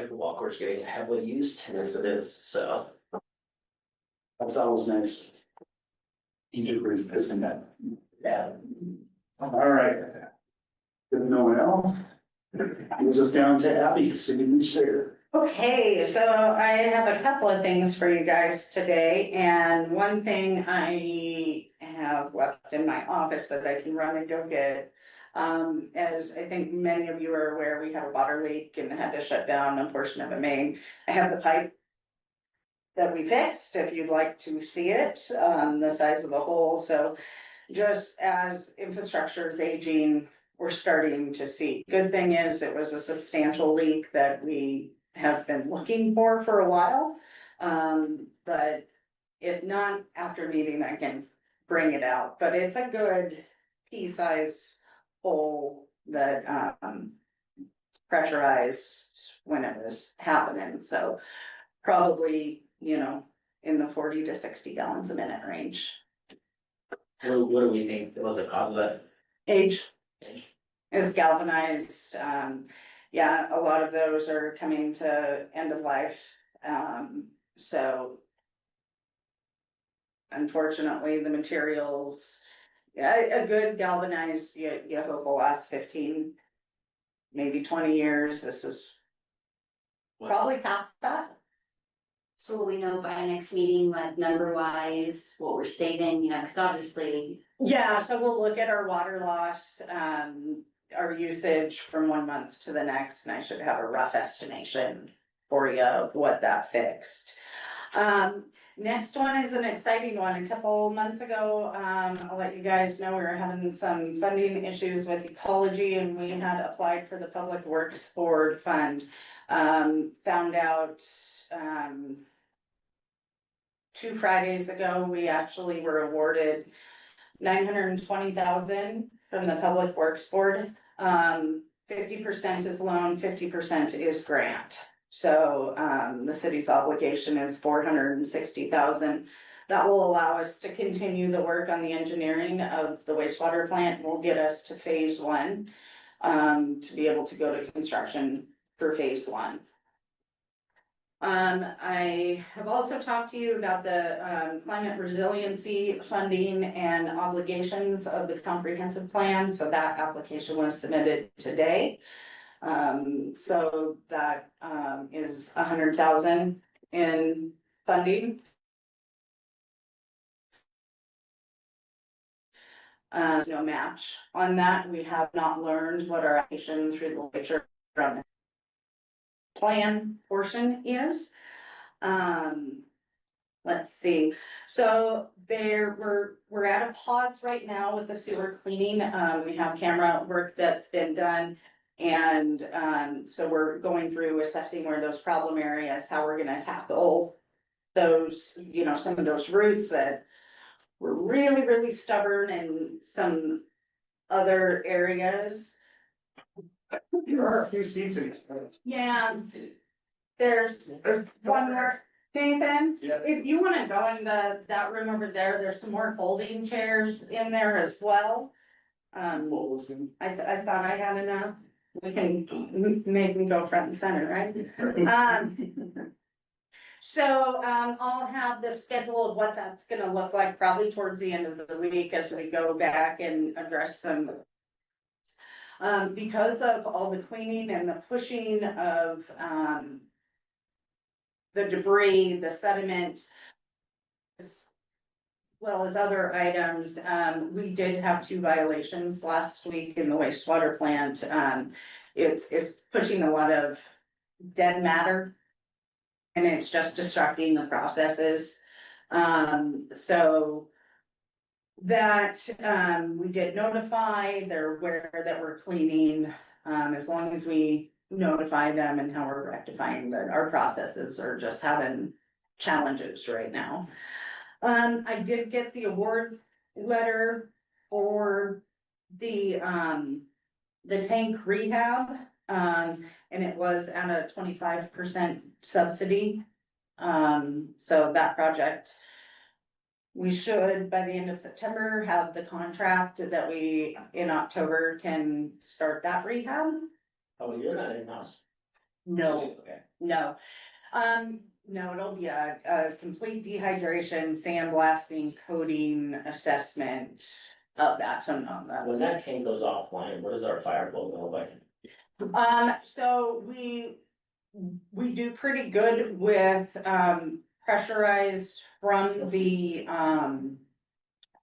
pickleball court's getting heavily used, and yes, it is, so. That's always nice. You do revisit that. Yeah. All right. If no one else, moves us down to Abby, city share. Okay, so I have a couple of things for you guys today, and one thing I have left in my office that I can run and go get. As I think many of you are aware, we had a water leak and had to shut down a portion of a main. I have the pipe that we fixed, if you'd like to see it, the size of the hole, so just as infrastructure is aging, we're starting to see. Good thing is, it was a substantial leak that we have been looking for a while. But if not, after meeting, I can bring it out, but it's a good pea-size hole that, pressurized when it was happening, so probably, in the 40 to 60 gallons a minute range. What do we think was the cause of that? Age Age? is galvanized, yeah, a lot of those are coming to end of life, so. Unfortunately, the materials, yeah, a good galvanized, you hope will last 15, maybe 20 years, this is probably past that. So will we know by next meeting, like number wise, what we're saving, cause obviously. Yeah, so we'll look at our water loss, our usage from 1 month to the next, and I should have a rough estimation for you of what that fixed. Next one is an exciting one. A couple months ago, I'll let you guys know we were having some funding issues with ecology, and we had applied for the Public Works Board fund. Found out, 2 Fridays ago, we actually were awarded $920,000 from the Public Works Board. 50% is loan, 50% is grant. So, the city's obligation is $460,000. That will allow us to continue the work on the engineering of the wastewater plant, will get us to phase 1, to be able to go to construction for phase 1. I have also talked to you about the climate resiliency funding and obligations of the comprehensive plan, so that application was submitted today. So that is $100,000 in funding. No match on that. We have not learned what our application through the literature from plan portion is. Let's see. So we're at a pause right now with the sewer cleaning. We have camera work that's been done. And so we're going through assessing where those problem areas, how we're gonna tackle those, some of those roots that were really, really stubborn in some other areas. There are a few seats in this. Yeah, there's one more, Nathan, Yeah. if you wanna go into that room over there, there's some more folding chairs in there as well. I thought I had enough. We can make them go front and center, right? So, I'll have the schedule of what that's gonna look like probably towards the end of the week as we go back and address some. Because of all the cleaning and the pushing of, the debris, the sediment, as well as other items, we did have 2 violations last week in the wastewater plant. It's pushing a lot of dead matter, and it's just disrupting the processes. So that, we did notify, they're aware that we're cleaning, as long as we notify them and how we're rectifying that our processes are just having challenges right now. I did get the award letter for the tank rehab, and it was at a 25% subsidy. So that project, we should, by the end of September, have the contract that we, in October, can start that rehab. Oh, you're not in-house. No, Okay. no. No, it'll be a complete dehydration, sandblasting, coating assessment of that, so no, When that's. that tank goes offline, what does our fire flow look like? So we do pretty good with, pressurized from the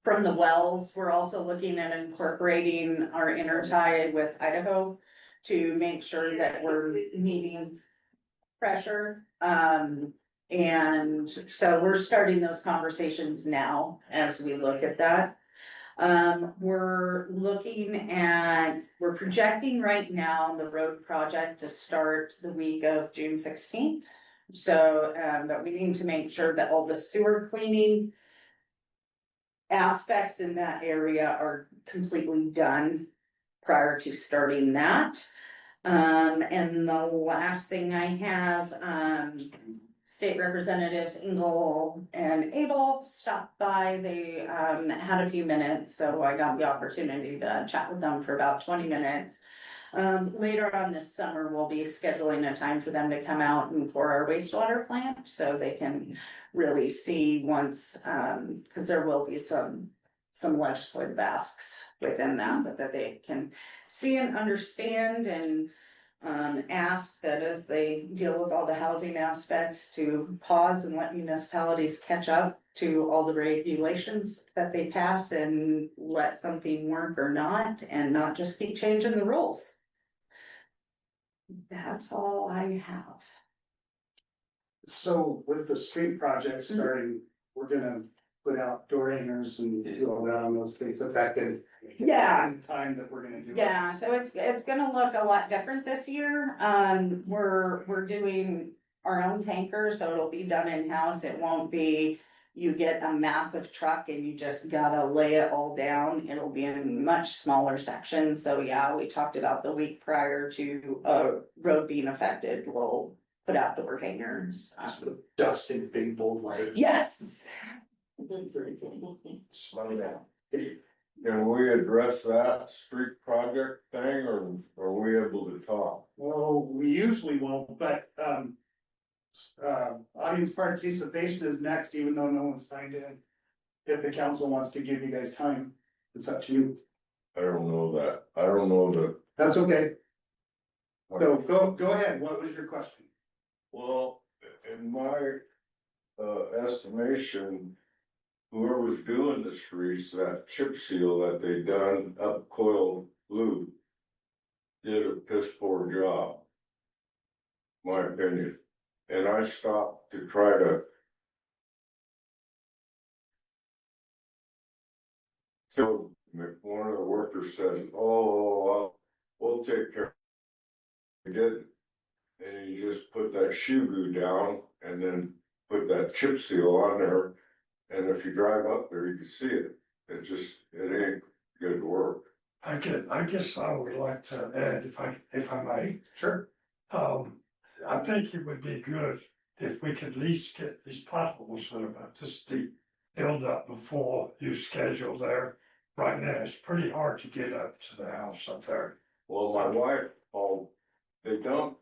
wells. We're also looking at incorporating our intertie with Idaho to make sure that we're meeting pressure. And so we're starting those conversations now as we look at that. We're projecting right now the road project to start the week of June 16th. So, but we need to make sure that all the sewer cleaning aspects in that area are completely done prior to starting that. And the last thing I have, State Representatives Engel and Abel stopped by. They had a few minutes, so I got the opportunity to chat with them for about 20 minutes. Later on this summer, we'll be scheduling a time for them to come out and for our wastewater plant, so they can really see once, because there will be some legislative asks within that, but that they can see and understand and ask that as they deal with all the housing aspects to pause and let municipalities catch up to all the regulations that they pass and let something work or not, and not just keep changing the rules. That's all I have. So with the street project starting, we're gonna put out door hangers and do all that on those things, is that good? Yeah. The time that we're gonna do it. Yeah, so it's gonna look a lot different this year. We're doing our own tanker, so it'll be done in-house. It won't be, you get a massive truck and you just gotta lay it all down. It'll be in much smaller sections. So yeah, we talked about the week prior to a road being affected, we'll put out door hangers. Just with dusted big bold letters. Yes. Slow down. Can we address that street project thing, or are we able to talk? Well, we usually won't, but, audience participation is next, even though no one's signed in. If the council wants to give you guys time, it's up to you. I don't know that, I don't know that. That's okay. So go ahead. What was your question? Well, in my, estimation, whoever's doing the streets, that chip seal that they done up Coil Loop did a piss poor job. My opinion, and I stopped to try to so one of the workers said, oh, we'll take care. He didn't. And he just put that shoe glue down and then put that chip seal on there. And if you drive up there, you can see it. It ain't good work. I guess I would like to add, if I may. Sure. I think it would be good if we could at least get these potholes that are about this deep filled up before you schedule there. Right now, it's pretty hard to get up to the house up there. Well, my wife called, they dumped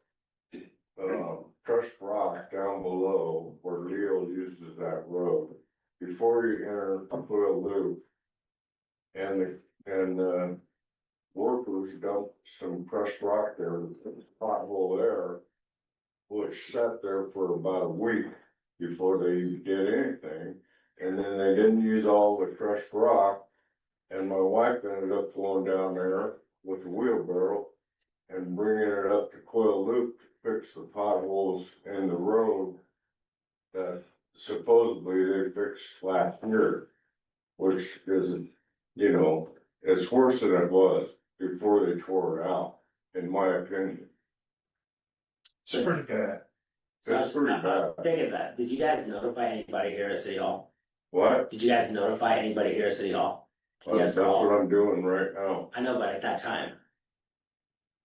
crushed rock down below where Leo uses that road before you enter Coil Loop. And workers dumped some crushed rock there, pothole there, which sat there for about a week before they did anything. And then they didn't use all the crushed rock. And my wife ended up going down there with a wheelbarrow and bringing it up to Coil Loop to fix the potholes in the road that supposedly they fixed last year, which isn't, it's worse than it was before they tore it out, in my opinion. It's pretty bad. It's pretty bad. Thinking of that, did you guys notify anybody here at City Hall? What? Did you guys notify anybody here at City Hall? Did you That's guys call? what I'm doing right now. I know, but at that time,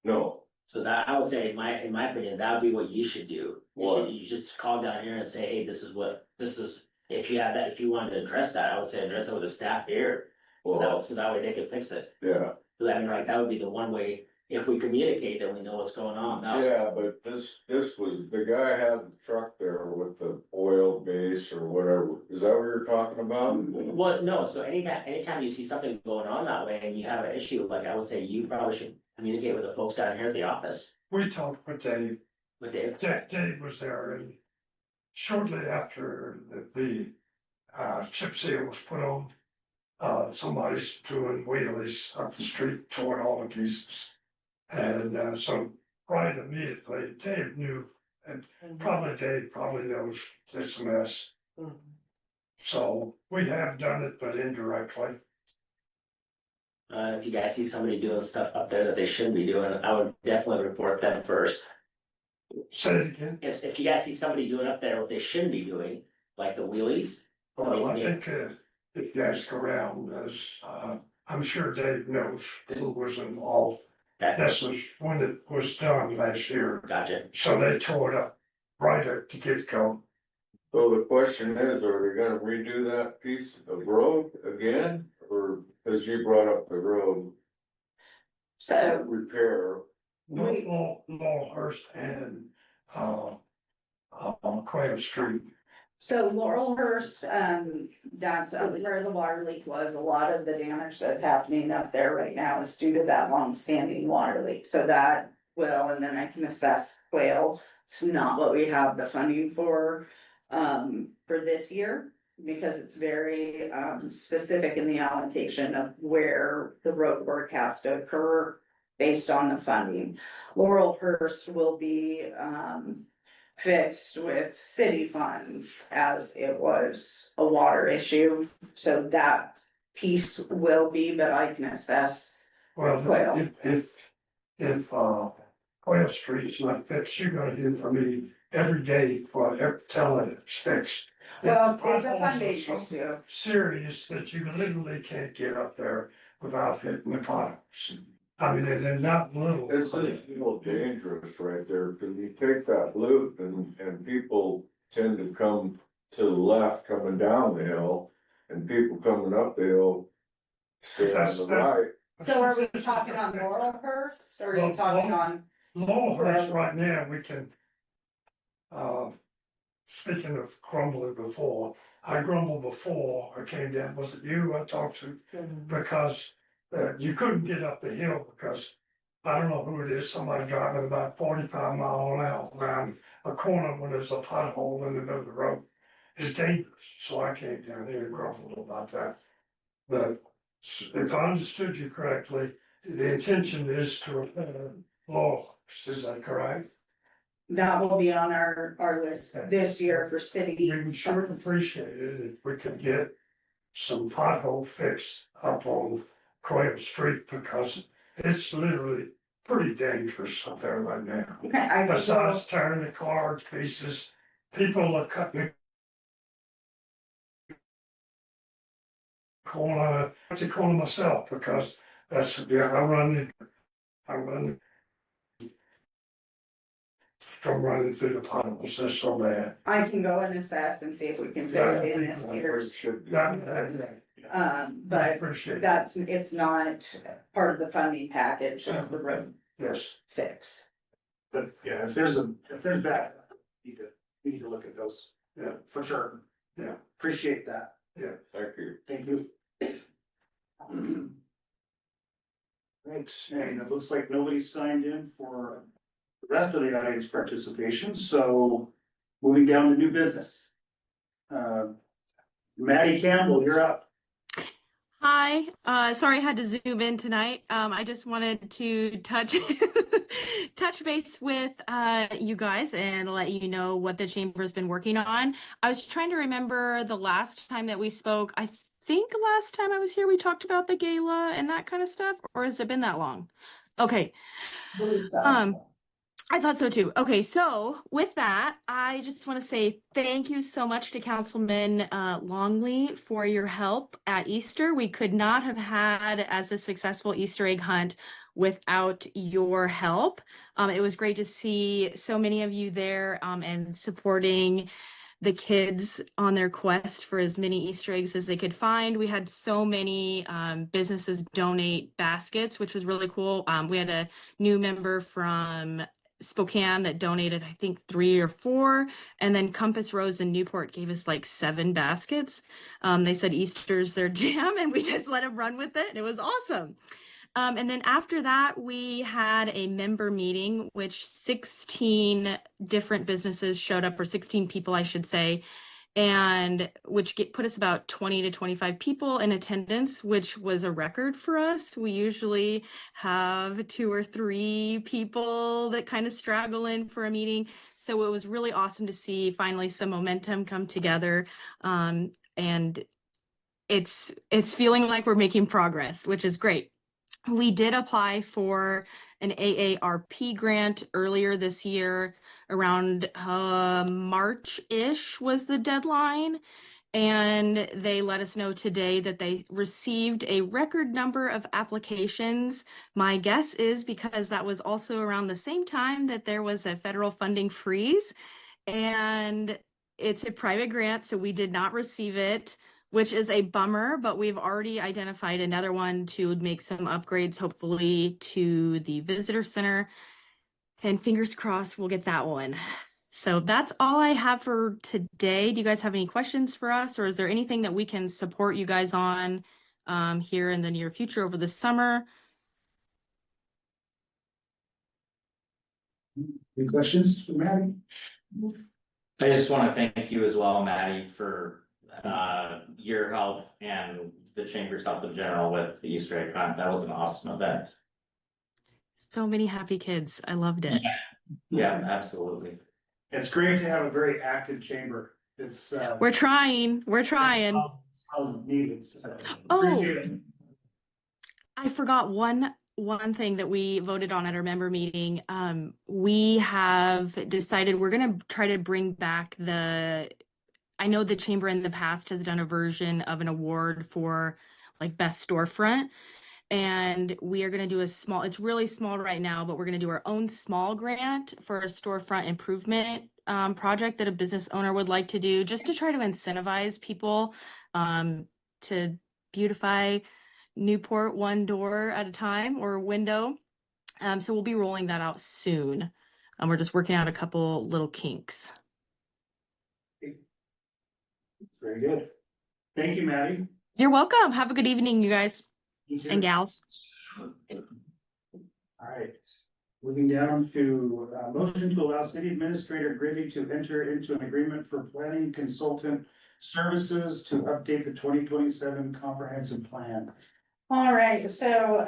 No, so that, I would say, in my opinion, that would be what you should do. What? You just call down here and say, hey, this is, if you have that, if you wanted to address that, I would say address it with the staff here. well, So that way they can fix it. yeah, So I mean, like, that would be the one way, if we communicate, then we know what's going on now. Yeah, but this was, the guy had the truck there with the oil base or whatever, is that what you're talking about? Well, no, so anytime you see something going on that way and you have an issue, like I would say you probably should communicate with the folks down here at the office. We talked with Dave. With Dave. Dave was there, and shortly after the chip seal was put on, somebody's doing wheelies up the street, toward all the pieces. And so right immediately, Dave knew, and Dave probably knows it's a mess. So we have done it, but indirectly. If you guys see somebody doing stuff up there that they shouldn't be doing, I would definitely report them first. Say it again. If you guys see somebody doing up there what they shouldn't be doing, like the wheelies. Well, I think if you ask around, as I'm sure Dave knows who was involved. This was when it was done last year. Gotcha. So they tore it up right at the get-go. So the question is, are they gonna redo that piece of road again, or, cause you brought up the road So repair? Laurelhurst and on Quail Street. So Laurelhurst, that's where the water leak was. A lot of the damage that's happening up there right now is due to that long-standing water leak. So that will, and then I can assess Quail. It's not what we have the funding for this year, because it's very specific in the allocation of where the road work has to occur based on the funding. Laurelhurst will be fixed with city funds, as it was a water issue, so that piece will be, but I can assess. Well, Quail. if Quail Street's not fixed, you're gonna hear from me every day till it's fixed. Well, The it's a potholes are funding so issue. serious that you literally can't get up there without hitting the potholes. I mean, they're not little. It's a little dangerous right there, cause you take that loop and people tend to come to the left coming down the hill. And people coming up the hill stay on the right. So are we talking on Laurelhurst, or are you talking on? Laurelhurst right now, we can, speaking of grumbling before, I grumbled before I came down, was it you I talked to? Because you couldn't get up the hill because, I don't know who it is, somebody driving about 45 miles an hour around a corner when there's a pothole in the middle of the road. It's dangerous, so I came down here and grumbled about that. But if I understood you correctly, the intention is to repair Laurelhurst, is that correct? That will be on our list this year for city. We would sure appreciate it if we could get some pothole fixed up on Quail Street, because it's literally pretty dangerous up there right now. Okay, I can go, Besides tearing the car to pieces, people are cutting the corner, the corner myself, because that's, yeah, I run from running through the potholes, that's so bad. I can go and assess and see if we can fix it in this year's. I But appreciate it, it's not part of the funding package of the road yes. fix. But yeah, if there's bad, we need to look at those. Yeah. For sure. Yeah. Appreciate that. Thank you. Thank you. Right, and it looks like nobody's signed in for the rest of the audience participation, so moving down to new business. Maddie Campbell, you're up. Hi, sorry I had to zoom in tonight. I just wanted to touch base with you guys and let you know what the chamber's been working on. I was trying to remember the last time that we spoke. I think last time I was here we talked about the gala and that kind of stuff, or has it been that long? Okay. I thought so too. Okay, so with that, I just want to say thank you so much to Councilman Longley for your help at Easter. We could not have had as a successful Easter egg hunt without your help. It was great to see so many of you there and supporting the kids on their quest for as many Easter eggs as they could find. We had so many businesses donate baskets, which was really cool. We had a new member from Spokane that donated, I think, 3 or 4, and then Compass Rose in Newport gave us like 7 baskets. They said Easter's their jam, and we just let them run with it, and it was awesome. And then after that, we had a member meeting, which 16 different businesses showed up, or 16 people, I should say, and which put us about 20 to 25 people in attendance, which was a record for us. We usually have 2 or 3 people that kind of straggle in for a meeting. So it was really awesome to see finally some momentum come together. And it's feeling like we're making progress, which is great. We did apply for an AARP grant earlier this year, around March-ish was the deadline. And they let us know today that they received a record number of applications. My guess is because that was also around the same time that there was a federal funding freeze. And it's a private grant, so we did not receive it, which is a bummer, but we've already identified another one to make some upgrades, hopefully, to the visitor center. And fingers crossed we'll get that one. So that's all I have for today. Do you guys have any questions for us, or is there anything that we can support you guys on here in the near future over the summer? Any questions for Maddie? I just want to thank you as well, Maddie, for your help and the Chamber's help in general with the Easter egg hunt. That was an awesome event. So many happy kids. I loved it. Yeah, absolutely. It's great to have a very active chamber. It's We're trying. We're trying. It's how needed. So Oh. appreciate it. I forgot one thing that we voted on at our member meeting. We have decided we're going to try to bring back I know the chamber in the past has done a version of an award for like best storefront, and we are going to do it's really small right now, but we're going to do our own small grant for a storefront improvement project that a business owner would like to do, just to try to incentivize people to beautify Newport one door at a time, or window. So we'll be rolling that out soon. We're just working out a couple little kinks. It's very good. Thank you, Maddie. You're welcome. Have a good evening, you guys You too. and gals. All right. Moving down to motion to allow city administrator Gridley to enter into an agreement for planning consultant services to update the 2027 comprehensive plan. All right, so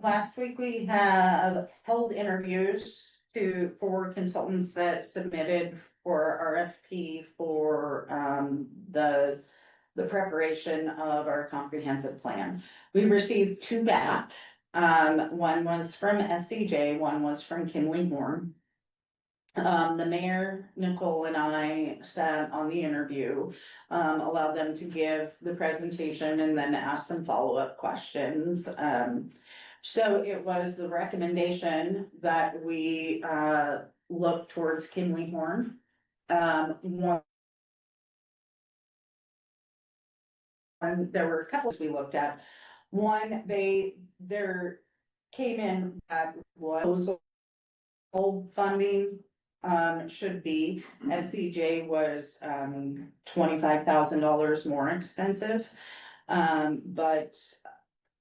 last week we have held interviews for consultants that submitted for RFP for the preparation of our comprehensive plan. We received 2 back. One was from SCJ, one was from Kinley Horn. The mayor, Nicole, and I sat on the interview, allowed them to give the presentation and then ask some follow-up questions. So it was the recommendation that we look towards Kinley Horn. There were a couple we looked at. One, there came in at was old funding should be. SCJ was $25,000 more expensive. But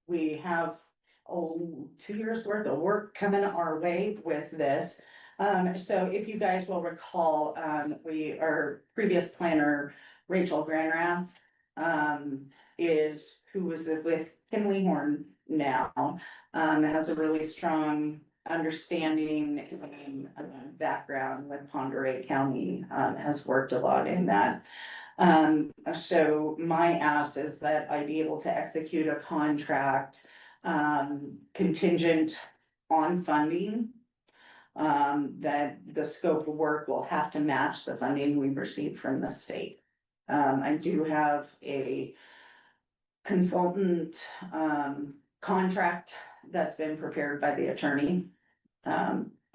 we have 2 years worth of work coming our way with this. So if you guys will recall, our previous planner, Rachel Granrath, who was with Kinley Horn now, has a really strong understanding and background with Ponderay County, has worked a lot in that. So my ask is that I be able to execute a contract contingent on funding. That the scope of work will have to match the funding we received from the state. I do have a consultant contract that's been prepared by the attorney.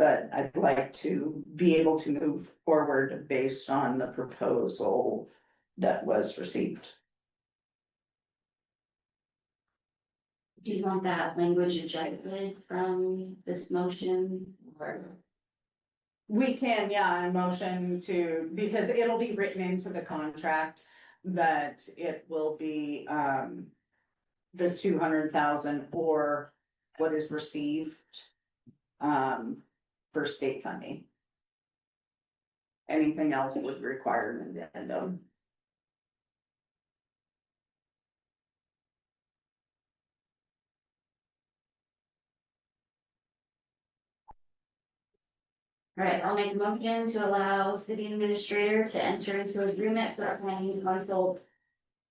but I'd like to be able to move forward based on the proposal that was received. Do you want that language ejected from this motion or? We can, yeah, a motion to, because it'll be written into the contract that it will be, the 200,000 or what is received, for state funding. Anything else would require an addendum. All right, I'll make a motion to allow city administrator to enter into agreement for planning consult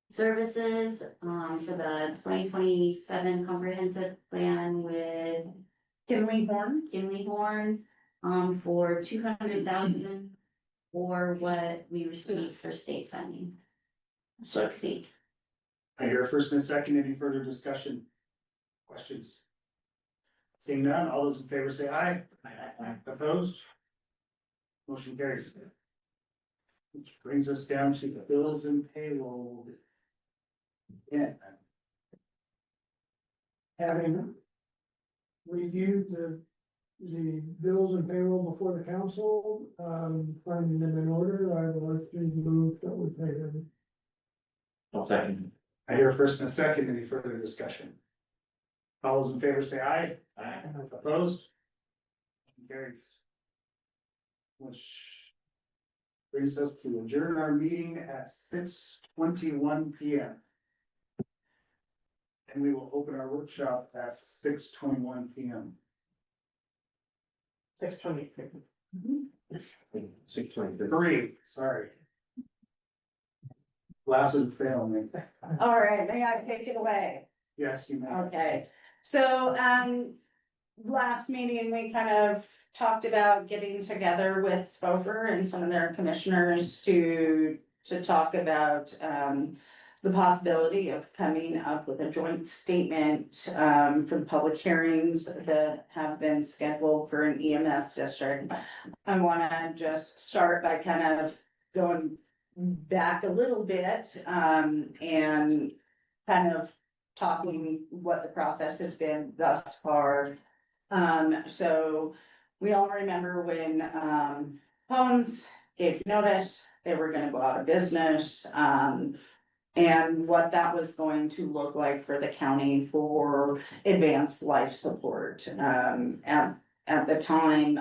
services, for the 2027 comprehensive plan with Kinley Horn? Kinley Horn, for 200,000 or what we received for state funding. Second. I hear a first and a second. Any further discussion? Questions? Seeing none, all those in favor say aye. Opposed? Motion carries. Which brings us down to the bills and payroll. Yeah. Having reviewed the bills and payroll before the council, finding them in order, I would like to move that we pay them. I'll second. I hear a first and a second. Any further discussion? All those in favor say aye. Aye. Opposed? Motion carries. Which brings us to adjourn our meeting at 6:21 p.m. And we will open our workshop at 6:21 p.m. 6:23. 3, sorry. Glasses fail me. All right, may I take it away? Yes, you may. Okay, so, last meeting, we kind of talked about getting together with Spofer and some of their commissioners to talk about, the possibility of coming up with a joint statement, for the public hearings that have been scheduled for an EMS district. I wanna just start by kind of going back a little bit, and kind of talking what the process has been thus far. So we all remember when, Homes gave notice, they were gonna go out of business, and what that was going to look like for the county for advanced life support. At the time,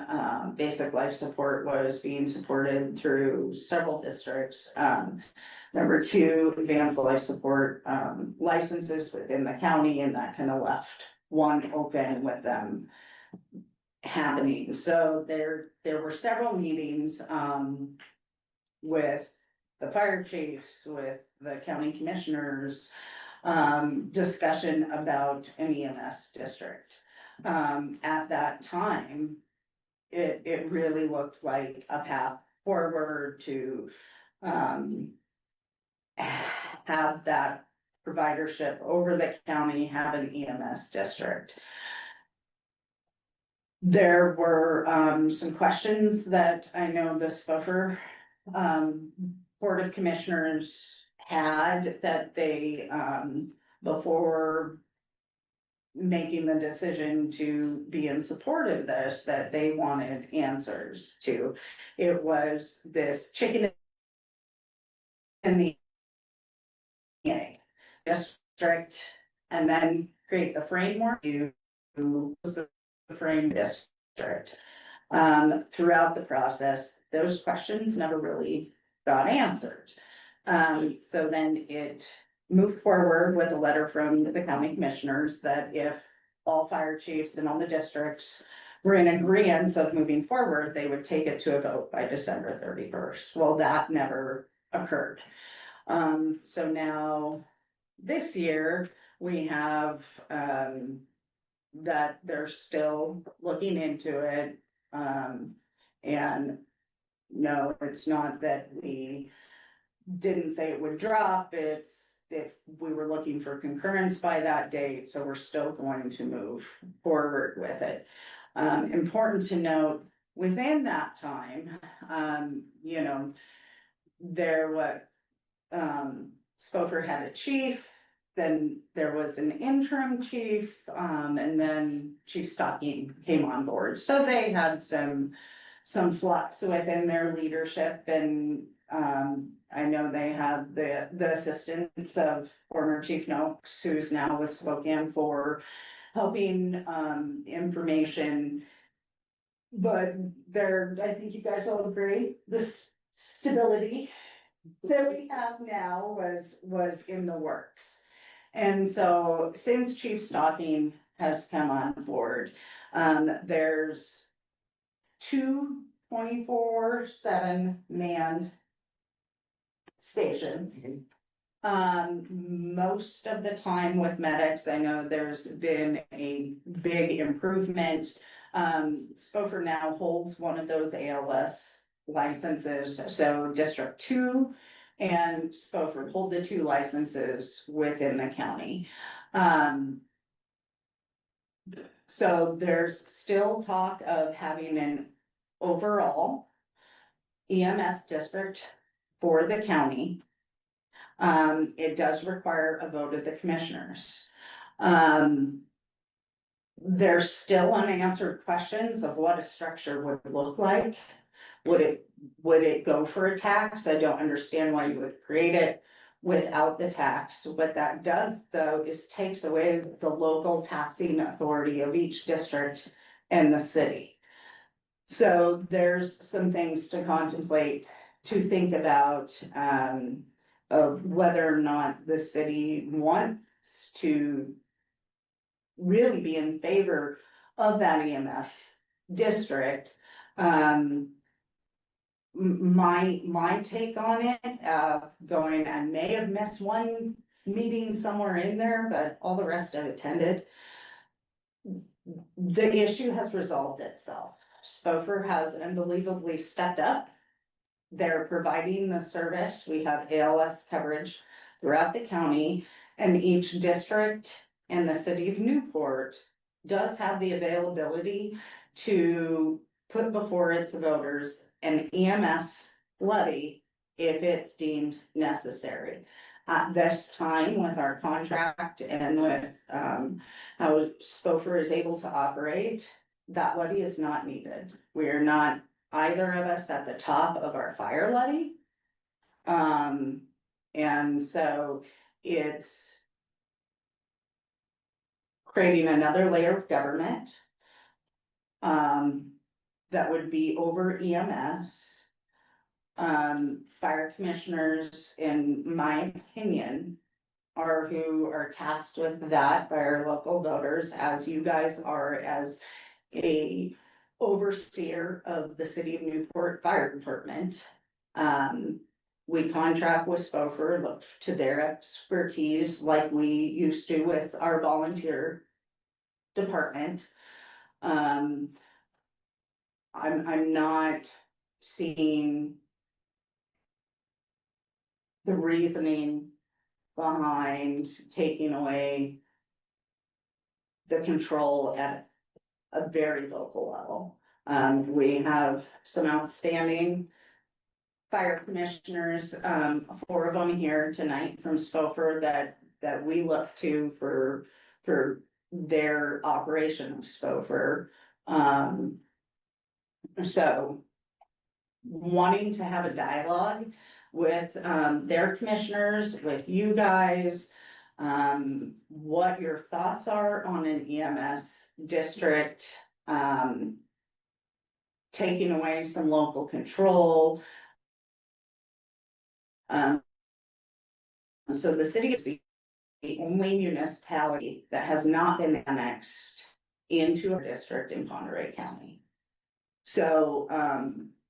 basic life support was being supported through several districts. Number 2, advanced life support, licenses within the county, and that kind of left one open with them happening. So there were several meetings, with the fire chiefs, with the county commissioners, discussion about an EMS district. At that time, it really looked like a path forward to, have that providership over the county, have an EMS district. There were, some questions that I know the Spofer, Board of Commissioners had that they, before making the decision to be in support of this, that they wanted answers to. It was this chicken and the egg district, and then create the framework to the frame district. Throughout the process, those questions never really got answered. So then it moved forward with a letter from the county commissioners that if all fire chiefs and all the districts were in agreement of moving forward, they would take it to a vote by December 31st. Well, that never occurred. So now this year we have, that they're still looking into it. And no, it's not that we didn't say it would drop, it's if we were looking for concurrence by that date, so we're still going to move forward with it. Important to note, within that time, there Spofer had a chief, then there was an interim chief, and then Chief Stocking came on board. So they had some flux within their leadership, and I know they had the assistance of former Chief Noakes, who's now with Spokane for helping information. But I think you guys all agree, this stability that we have now was in the works. And so since Chief Stocking has come on board, there's two 24/7 manned stations. Most of the time with medics, I know there's been a big improvement. Spofer now holds one of those ALS licenses, so District 2 and Spofer hold the two licenses within the county. So there's still talk of having an overall EMS district for the county. It does require a vote of the commissioners. There's still unanswered questions of what a structure would look like. Would it go for a tax? I don't understand why you would create it without the tax. What that does, though, is takes away the local taxing authority of each district and the city. So there's some things to contemplate, to think about, of whether or not the city wants to really be in favor of that EMS district. My take on it, going, I may have missed one meeting somewhere in there, but all the rest I've attended. The issue has resolved itself. Spofer has unbelievably stepped up. They're providing the service. We have ALS coverage throughout the county, and each district in the city of Newport does have the availability to put before its voters an EMS levy if it's deemed necessary. At this time, with our contract and with how Spofer is able to operate, that levy is not needed. We are not, either of us, at the top of our fire levy. And so it's creating another layer of government that would be over EMS. Fire commissioners, in my opinion, are who are tasked with that by our local voters, as you guys are, as a overseer of the city of Newport Fire Department. We contract with Spofer, look to their expertise like we used to with our volunteer department. I'm not seeing the reasoning behind taking away the control at a very local level. We have some outstanding fire commissioners, 4 of them here tonight from Spofer that we look to for their operation of Spofer. So wanting to have a dialogue with their commissioners, with you guys, what your thoughts are on an EMS district, taking away some local control. So the city is the only municipality that has not been annexed into a district in Monterey County. So,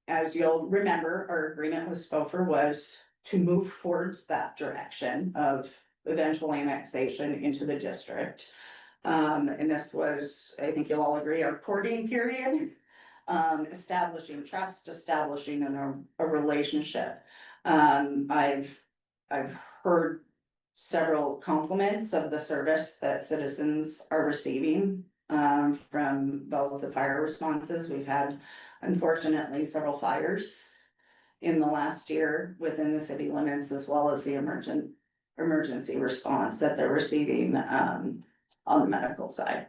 as you'll remember, our agreement with Spofer was to move towards that direction of eventual annexation into the district. And this was, I think you'll all agree, our courting period, establishing trust, establishing a relationship. I've heard several compliments of the service that citizens are receiving from both the fire responses. We've had unfortunately several fires in the last year within the city limits, as well as the emergency response that they're receiving, on the medical side.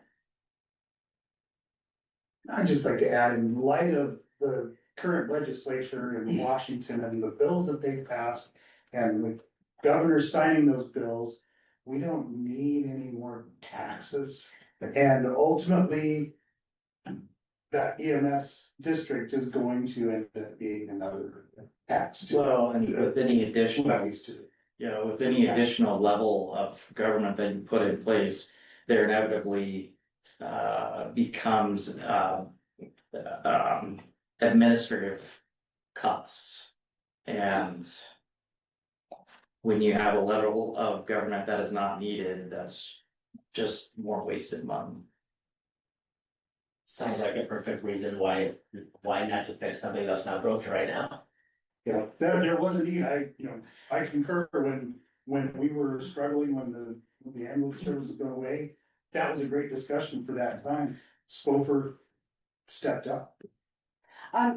I'd just like to add, in light of the current legislature in Washington and the bills that they passed, and with governors signing those bills, we don't need any more taxes. And ultimately, that EMS district is going to end up being another tax. to- Well, and with any additional, levies to- with any additional level of government that you put in place, there inevitably becomes administrative costs. And when you have a level of government that is not needed, that's just more wasted money. Sounds like a perfect reason why not to fix something that's not broken right now. Yeah, there wasn't any, I concur when we were struggling, when the ambulance service was going away. That was a great discussion for that time. Spofer stepped up.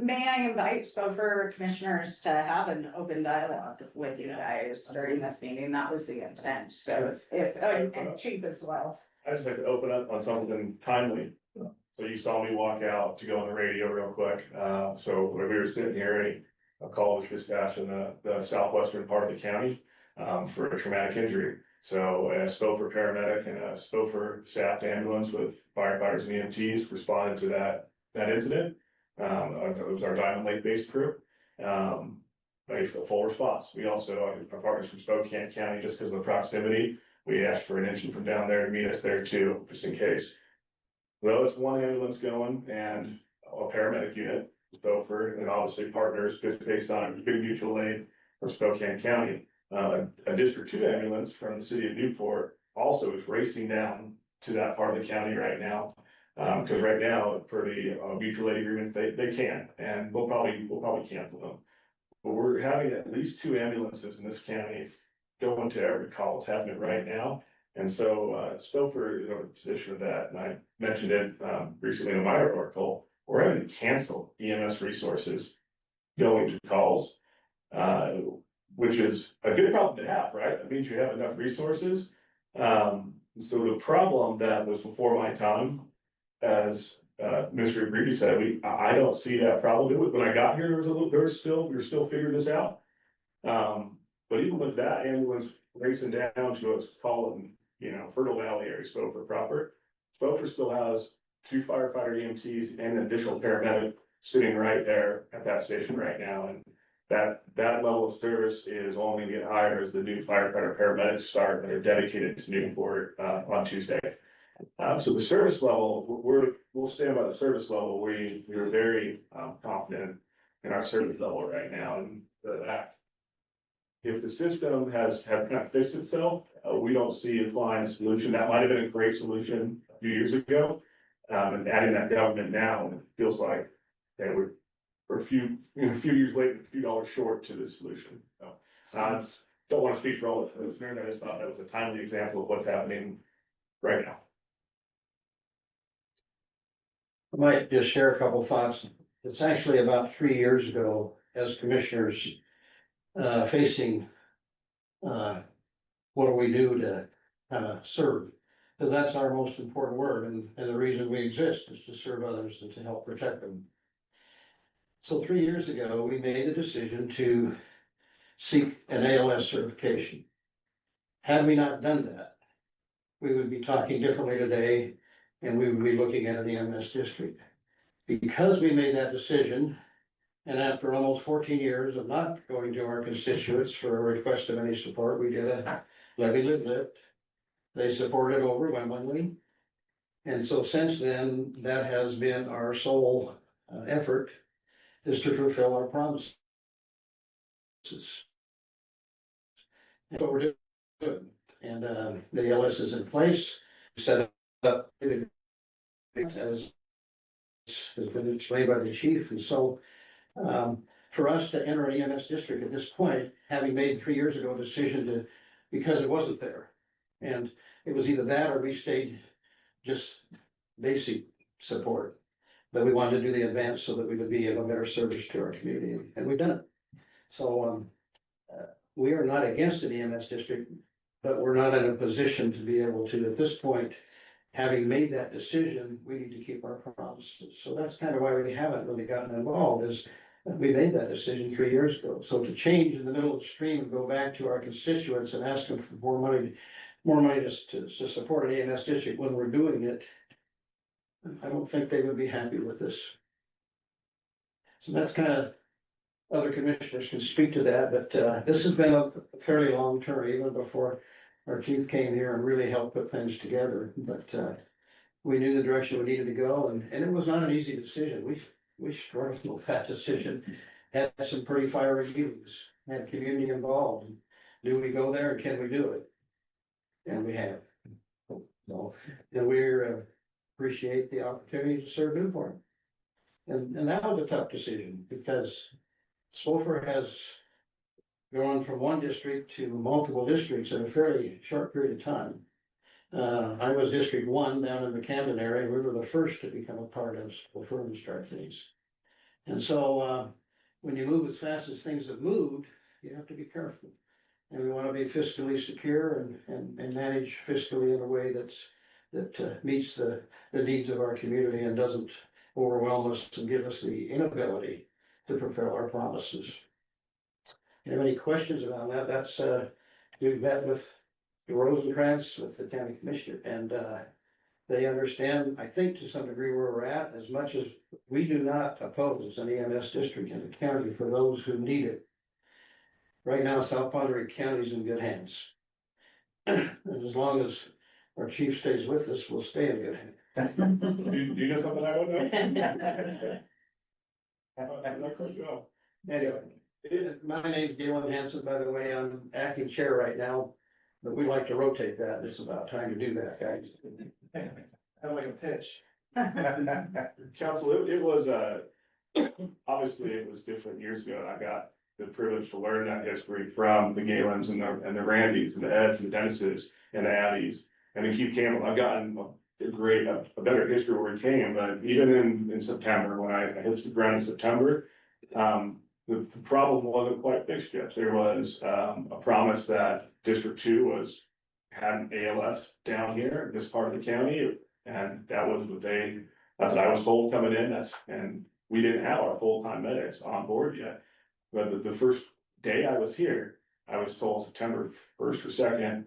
May I invite Spofer commissioners to have an open dialogue with you guys during this meeting? That was the intent. So and chief as well. I just like to open up on something timely. So you saw me walk out to go on the radio real quick. So when we were sitting here, a call was dispatched in the southwestern part of the county for a traumatic injury. So a Spofer paramedic and a Spofer staffed ambulance with firefighters and EMTs responded to that incident. It was our Diamond Lake based crew. A full response. We also, our partners from Spokane County, just because of the proximity, we asked for an engine from down there to meet us there too, just in case. Well, it's one ambulance going and a paramedic unit, Spofer, and obviously partners just based on big mutual aid from Spokane County. A District 2 ambulance from the city of Newport also is racing down to that part of the county right now. Because right now, per the mutual aid agreements, they can, and we'll probably cancel them. But we're having at least 2 ambulances in this county going to every call. It's happening right now. And so Spofer is in a position of that, and I mentioned it recently in my article. We're having to cancel EMS resources going to calls, which is a good problem to have, right? That means you have enough resources. So the problem that was before my time, as Mr. Greedy said, I don't see that problem. When I got here, we were still figuring this out. But even with that ambulance racing down to us calling, Fertile Valley area, Spofer proper, Spofer still has 2 firefighter EMTs and an additional paramedic sitting right there at that station right now. And that level of service is only going to get higher as the new firefighter paramedics start that are dedicated to Newport on Tuesday. So the service level, we'll stand by the service level. We are very confident in our service level right now, and that if the system have kind of fixed itself, we don't see applying a solution. That might have been a great solution a few years ago, and adding that government now, it feels like we're a few years late, a few dollars short to this solution. So, don't want to speak for all of those. I just thought that was a timely example of what's happening right now. I might just share a couple thoughts. It's actually about 3 years ago, as commissioners, facing, what do we do to kind of serve? Because that's our most important word, and the reason we exist is to serve others and to help protect them. So 3 years ago, we made the decision to seek an ALS certification. Had we not done that, we would be talking differently today, and we would be looking at an EMS district. Because we made that decision, and after almost 14 years of not going to our constituents for a request of any support, we did a levy lift. They supported overwhelmingly. And so since then, that has been our sole effort, is to fulfill our promises. That's what we're doing. And the ALS is in place, set up as has been explained by the chief. And so for us to enter an EMS district at this point, having made 3 years ago a decision because it wasn't there. And it was either that or we stayed just basic support. But we wanted to do the advance so that we could be of a better service to our community, and we've done it. So, we are not against an EMS district, but we're not in a position to be able to, at this point, having made that decision, we need to keep our promises. So that's kind of why we haven't really gotten involved, is we made that decision 3 years ago. So to change in the middle of the stream and go back to our constituents and ask them for more money to support an EMS district when we're doing it, I don't think they would be happy with this. So that's kind of, other commissioners can speak to that, but this has been a fairly long term, even before our chief came here and really helped put things together. But we knew the direction we needed to go, and it was not an easy decision. We struggled with that decision, had some pretty fiery meetings, had community involved. Do we go there and can we do it? And we have. So, and we appreciate the opportunity to serve Newport. And that was a tough decision, because Swofford has gone from one district to multiple districts in a fairly short period of time. I was District 1 down in the Camden area. We were the first to become a part of Swofford and start things. And so when you move as fast as things have moved, you have to be careful. And we want to be fiscally secure and manage fiscally in a way that meets the needs of our community and doesn't overwhelm us and give us the inability to fulfill our promises. You have any questions about that? That's, we've met with the Rosenkrantz, with the county commissioner, and they understand, I think, to some degree where we're at, as much as we do not oppose an EMS district in the county for those who need it. Right now, South Padre County is in good hands. And as long as our chief stays with us, we'll stay in good hands. Do you know something I don't know? Anyway, my name's Galen Hanson, by the way. I'm acting chair right now, but we like to rotate that. It's about time to do that, guys. I like a pitch. Council, it was, obviously it was different years ago, and I got the privilege to learn that history from the Galens and the Randys and the Eds and the Dennises and the Addies and the Keith Campbell. I've gotten a better history where it came, but even in September, when I hit the ground in September, the problem wasn't quite fixed yet. There was a promise that District 2 had an ALS down here in this part of the county, and that's what I was told coming in. And we didn't have our full-time medics on board yet. But the first day I was here, I was told September 1st or 2nd,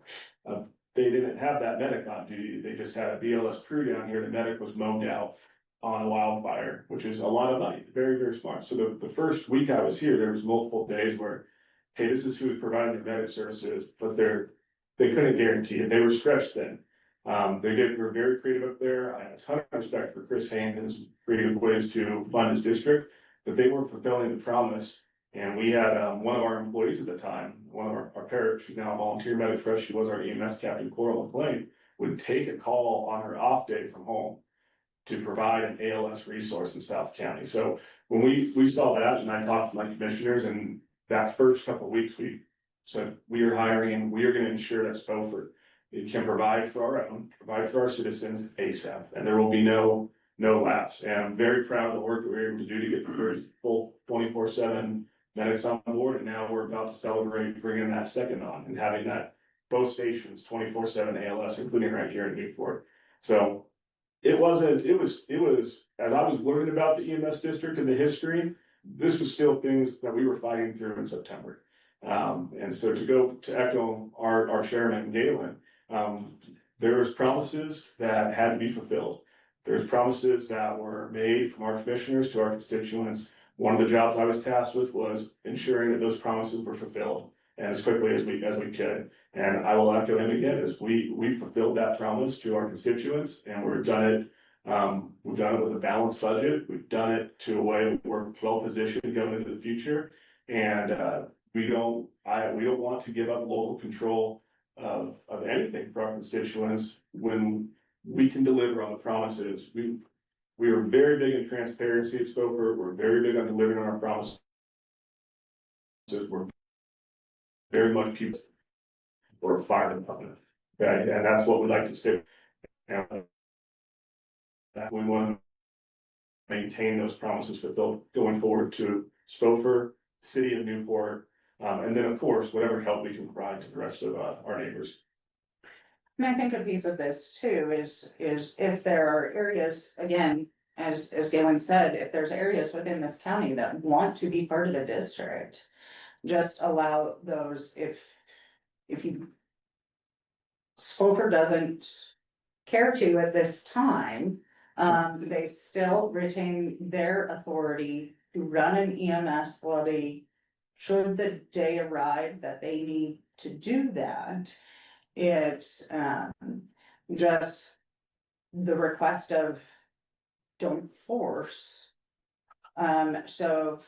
they didn't have that medic on duty. They just had a BLS crew down here. The medic was moaned out on a wildfire, which is a lot of money. Very, very smart. So the first week I was here, there was multiple days where, hey, this is who's providing the medic services, but they couldn't guarantee it. They were stretched thin. Were very creative up there. I have a ton of respect for Chris Haynes' creative ways to fund his district, but they weren't fulfilling the promise. And we had one of our employees at the time, one of our parents, she's now a volunteer medic for us, she was our EMS captain, Coral McLean, would take a call on her off day from home to provide an ALS resource in South County. So when we saw that, and I talked to my commissioners, and that first couple of weeks, we said, we are hiring and we are going to ensure that Spofford can provide for our own, provide for our citizens ASAP, and there will be no lapse. And I'm very proud of the work that we were able to do to get the first full 24/7 medics on board, and now we're about to celebrate bringing that second on and having that both stations 24/7 ALS, including right here in Newport. So it was, as I was learning about the EMS district and the history, this was still things that we were fighting through in September. And so to echo our chairman, Galen, there was promises that had to be fulfilled. There's promises that were made from our commissioners to our constituents. One of the jobs I was tasked with was ensuring that those promises were fulfilled and as quickly as we could. And I will echo him again, as we fulfilled that promise to our constituents, and we've done it with a balanced budget. We've done it to a way that we're well positioned going into the future. And we don't want to give up local control of anything for our constituents when we can deliver on the promises. We are very big in transparency at Spofford. We're very big on delivering on our promises. We're very much people for a fire department. Okay, and that's what we like to stick. we want to maintain those promises fulfilled going forward to Spofer, city of Newport, and then, of course, whatever help we can provide to the rest of our neighbors. And I think a piece of this too is if there are areas, again, as Galen said, if there's areas within this county that want to be part of the district, just allow those if you. Spofer doesn't care to at this time, they still retain their authority to run an EMS levy. Should the day arrive that they need to do that, it's just the request of don't force. So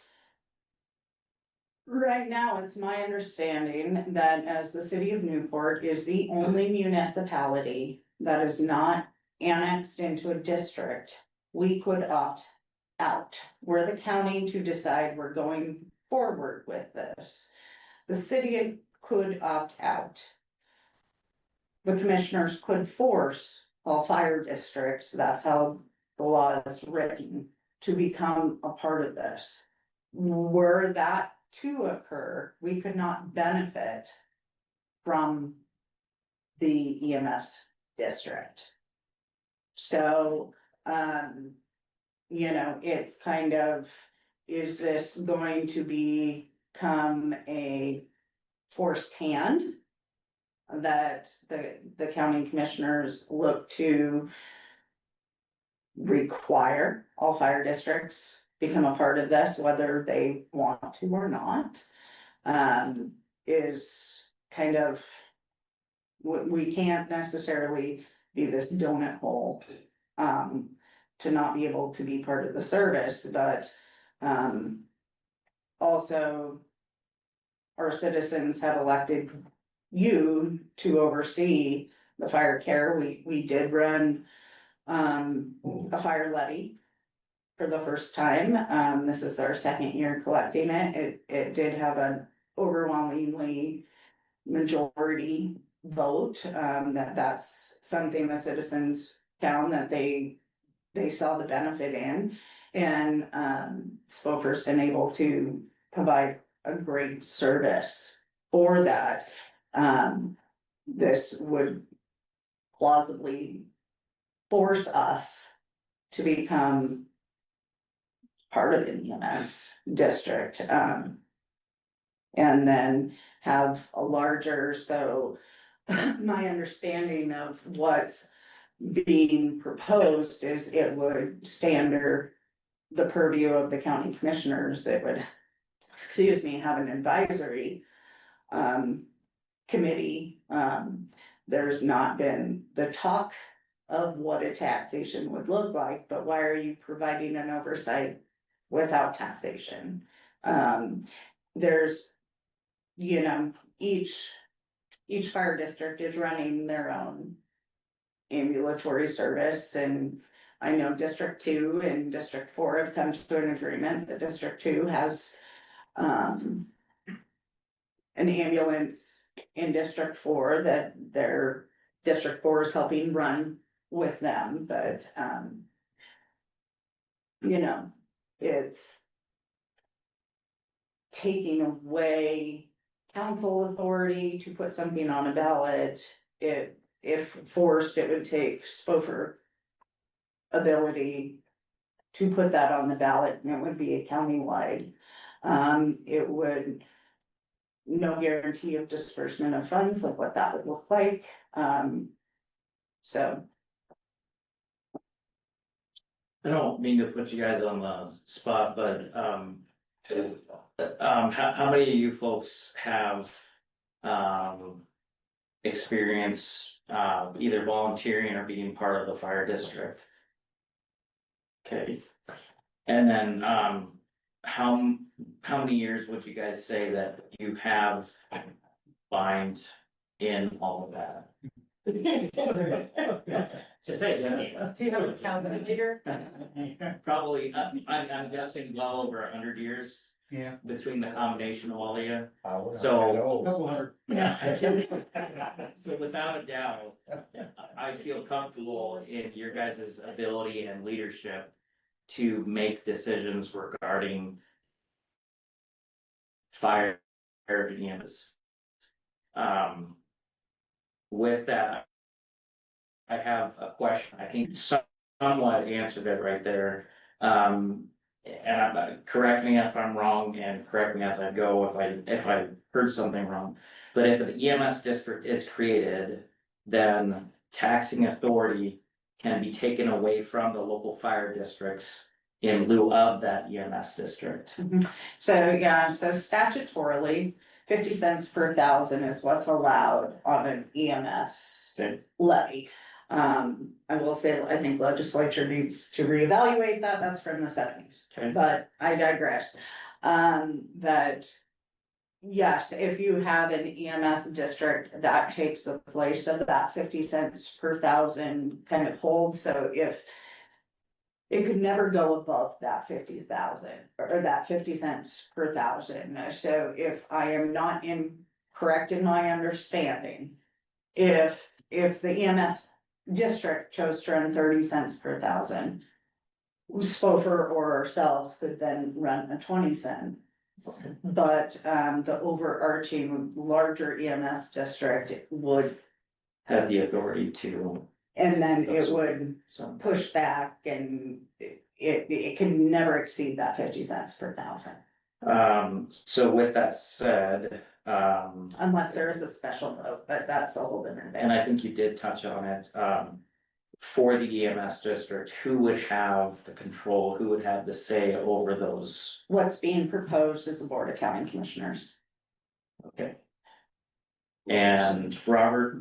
right now, it's my understanding that as the city of Newport is the only municipality that is not annexed into a district, we could opt out. We're the county to decide we're going forward with this. The city could opt out. The commissioners could force all fire districts, that's how the law is written, to become a part of this. Were that to occur, we could not benefit from the EMS district. So, it's kind of, is this going to become a forced hand that the county commissioners look to require all fire districts become a part of this, whether they want to or not, is kind of, we can't necessarily be this donut hole, to not be able to be part of the service, but, also our citizens have elected you to oversee the fire care. We did run, a fire levy for the first time. This is our second year collecting it. It did have an overwhelmingly majority vote, that's something the citizens found that they saw the benefit in. And, Spoker's been able to provide a great service for that. This would plausibly force us to become part of an EMS district, and then have a larger, so my understanding of what's being proposed is it would stay under the purview of the county commissioners. It would, have an advisory committee. There's not been the talk of what a taxation would look like, but why are you providing an oversight without taxation? There's, each fire district is running their own ambulatory service, and I know District 2 and District 4 have come to an agreement that District 2 has an ambulance in District 4 that their District 4 is helping run with them, but it's taking away council authority to put something on a ballot. If forced, it would take Spofer ability to put that on the ballot, and it would be a countywide. It would, no guarantee of disbursement of funds of what that would look like. So. I don't mean to put you guys on the spot, but, how many of you folks have, experience, either volunteering or being part of the fire district? Okay, and then, how many years would you guys say that you have bind in all of that? Just say, Do you have a calculator? Probably, I'm guessing well over 100 years. Yeah. between the combination of all of you. So. So- Couple hundred. So without a doubt, I feel comfortable in your guys' ability and leadership to make decisions regarding fire units. With that, I have a question. I think somewhat answered it right there. And correct me if I'm wrong and correct me as I go if I heard something wrong. But if an EMS district is created, then taxing authority can be taken away from the local fire districts in lieu of that EMS district. So, yeah, so statutorily, 50 cents per thousand is what's allowed on an EMS Okay. levy. I will say, I think legislature needs to reevaluate that, that's from the seventies, Okay. but I digress. That, yes, if you have an EMS district, that takes the place of that 50 cents per thousand kind of hold, so if it could never go above that 50,000 or that 50 cents per thousand. So if I am not incorrect in my understanding, if the EMS district chose to run 30 cents per thousand, Spofer or ourselves could then run a 20 cent. But the overarching larger EMS district would, Have the authority to, and then it would so. push back and it can never exceed that 50 cents per thousand. So with that said, Unless there is a special vote, but that's a whole different and thing. I think you did touch on it, for the EMS district, who would have the control, who would have the say over those? What's being proposed is the Board of County Commissioners. Okay. And Robert,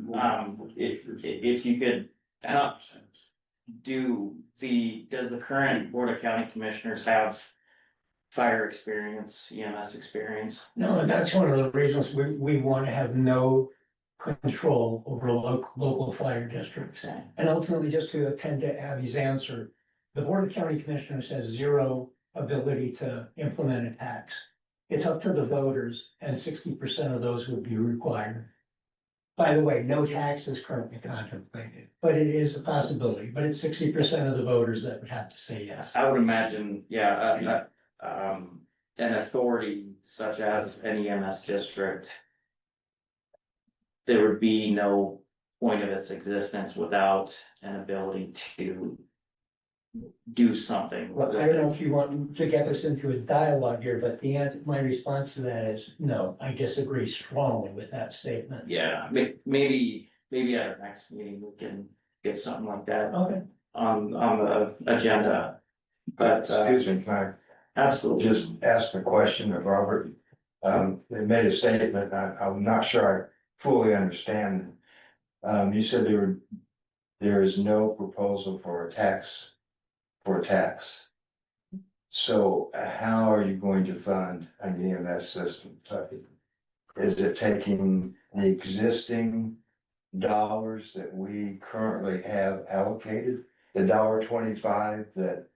if you could help, does the current Board of County Commissioners have fire experience, EMS experience? No, and that's one of the reasons we want to have no control over local fire districts. Okay. And ultimately, just to append to Abby's answer, the Board of County Commissioners has zero ability to implement a tax. It's up to the voters, and 60% of those would be required. By the way, no tax is currently contemplated, but it is a possibility, but it's 60% of the voters that would have to say yes. I would imagine, an authority such as an EMS district, there would be no point of its existence without an ability to do something. Well, I don't know if you want to get us into a dialogue here, but the answer, my response to that is no, I disagree strongly with that statement. Yeah, maybe at our next meeting, we can get something like that Okay. on the agenda. But, Excuse me, can I absolutely. just ask the question of Robert? They made a statement, I'm not sure I fully understand. You said there is no proposal for a tax. So how are you going to fund an EMS system? Is it taking the existing dollars that we currently have allocated, the $1.25 that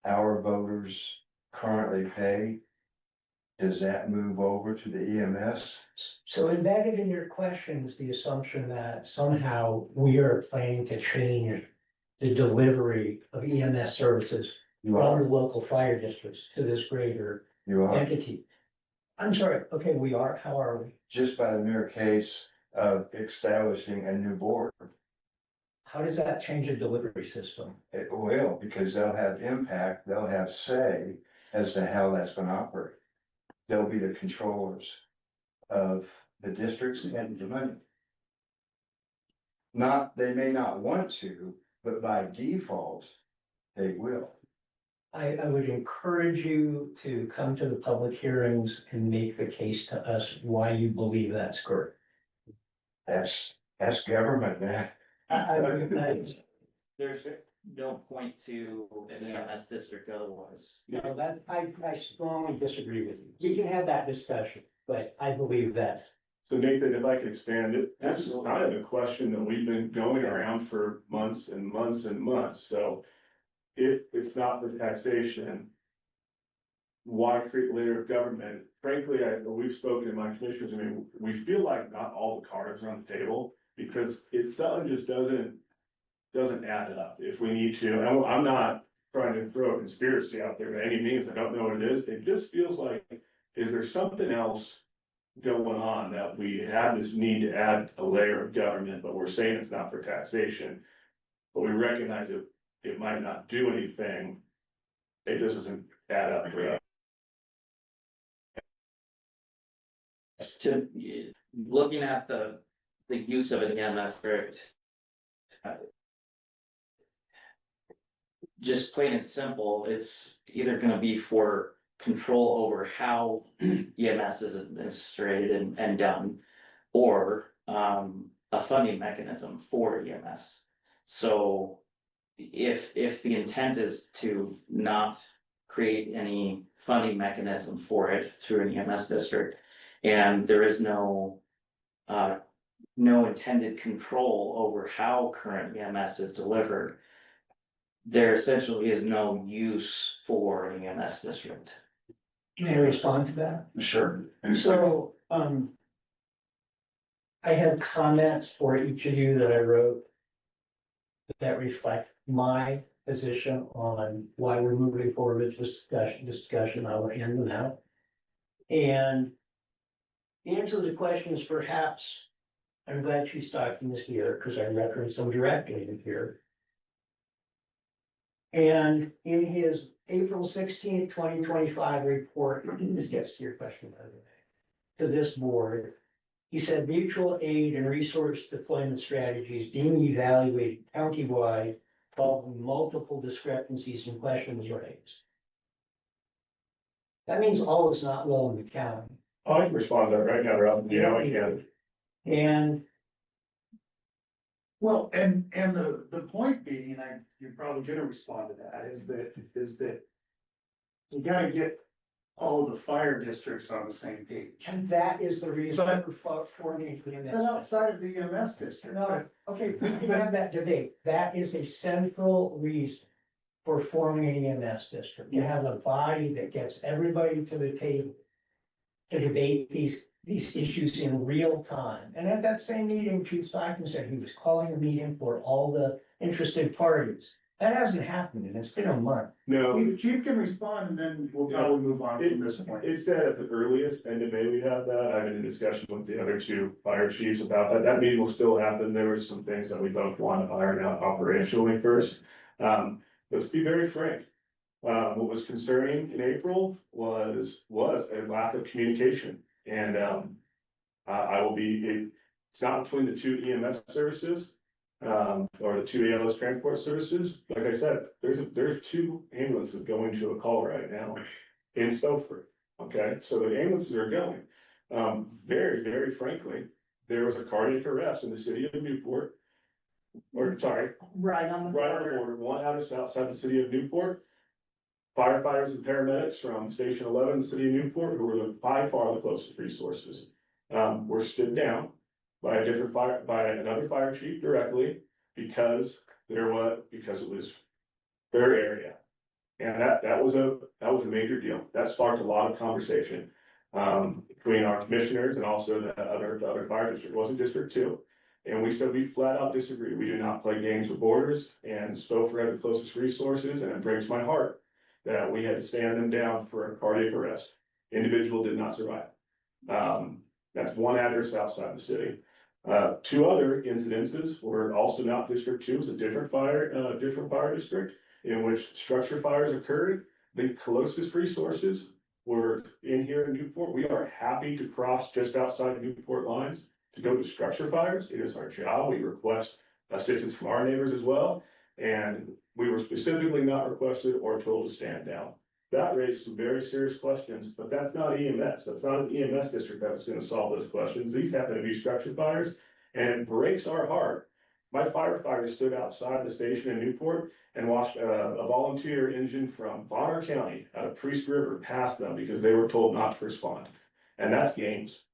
our voters currently pay? Does that move over to the EMS? So embedded in your question is the assumption that somehow we are planning to change the delivery of EMS services You from are, the local fire districts to this greater you are, entity. I'm sorry, okay, we are, how are we? just by the mere case of establishing a new board. How does that change the delivery system? It will, because they'll have impact, they'll have say as to how that's gonna operate. They'll be the controllers of the districts and the money. They may not want to, but by default, they will. I would encourage you to come to the public hearings and make the case to us why you believe that's correct. That's government, man. There's no point to an EMS district otherwise. No, I strongly disagree with you. We can have that discussion, but I believe that's. So Nathan, if I could expand it, this is kind of a question that we've been going around for months and months and months, so. If it's not for taxation. why create a layer of government? Frankly, we've spoken to my commissioners, I mean, we feel like not all the cards are on the table, because something just doesn't add up if we need to, and I'm not trying to throw a conspiracy out there by any means, I don't know what it is, it just feels like, is there something else going on that we have this need to add a layer of government, but we're saying it's not for taxation, but we recognize it might not do anything, it just doesn't add up for us. To, looking at the use of an EMS script. Just plain and simple, it's either gonna be for control over how EMS is administrated and done. Or a funding mechanism for EMS. So if the intent is to not create any funding mechanism for it through an EMS district. And there is no intended control over how current EMS is delivered. There essentially is no use for an EMS district. May I respond to that? Sure. So, I have comments for each of you that I wrote that reflect my position on why we're moving forward with this discussion. I will hand them out. And the answer to the question is perhaps, I'm glad she's talking this here because I referenced them directly in here. And in his April 16th, 2025 report, this gets to your question, by the way, to this board, he said mutual aid and resource deployment strategies being evaluated countywide following multiple discrepancies and questions raised. That means all is not well in the county. I can respond to that right now, Rob, you know, I can. And Well, and the point being, you're probably gonna respond to that, is that you gotta get all of the fire districts on the same page. and that is the reason for forming But that. outside of the EMS district. No, okay, we can have that debate. That is a central reason for forming an EMS district. You have a body that gets everybody to the table to debate these issues in real time. And at that same meeting, Chief Stockton said he was calling a meeting for all the interested parties. That hasn't happened, and it's been a month. No, Chief can respond, and then we'll probably move on from this point. it said at the earliest end of May we have that. I'm in discussion with the other two fire chiefs about that. That meeting will still happen. There were some things that we both want to iron out operationally first. Let's be very frank. What was concerning in April was a lack of communication. And it's not between the two EMS services. Or the two ALS transport services, like I said, there's two ambulances going to a call right now in Stopford. Okay, so the ambulances are going. Very, very frankly, there was a cardiac arrest in the city of Newport. Or sorry, Right on the border. one outside the city of Newport. Firefighters and paramedics from Station 11, the city of Newport, who were by far the closest resources, were stood down by another fire chief directly because it was their area. And that was a major deal. That sparked a lot of conversation between our commissioners and also the other fire district. It wasn't District 2. And we said we flat out disagree. We do not play games with borders, and Stouffer had the closest resources, and it breaks my heart that we had to stand them down for a cardiac arrest. Individual did not survive. That's one address outside the city. Two other incidences were also not District 2, it was a different fire district in which structure fires occurred. The closest resources were in here in Newport. We are happy to cross just outside Newport lines to go to structure fires. It is our job. We request assistance from our neighbors as well. And we were specifically not requested or told to stand down. That raised some very serious questions, but that's not EMS. That's not an EMS district that's going to solve those questions. These happen to be structure fires, and it breaks our heart. My firefighters stood outside the station in Newport and watched a volunteer engine from Bonner County out of Priest River pass them because they were told not to respond. And that's games.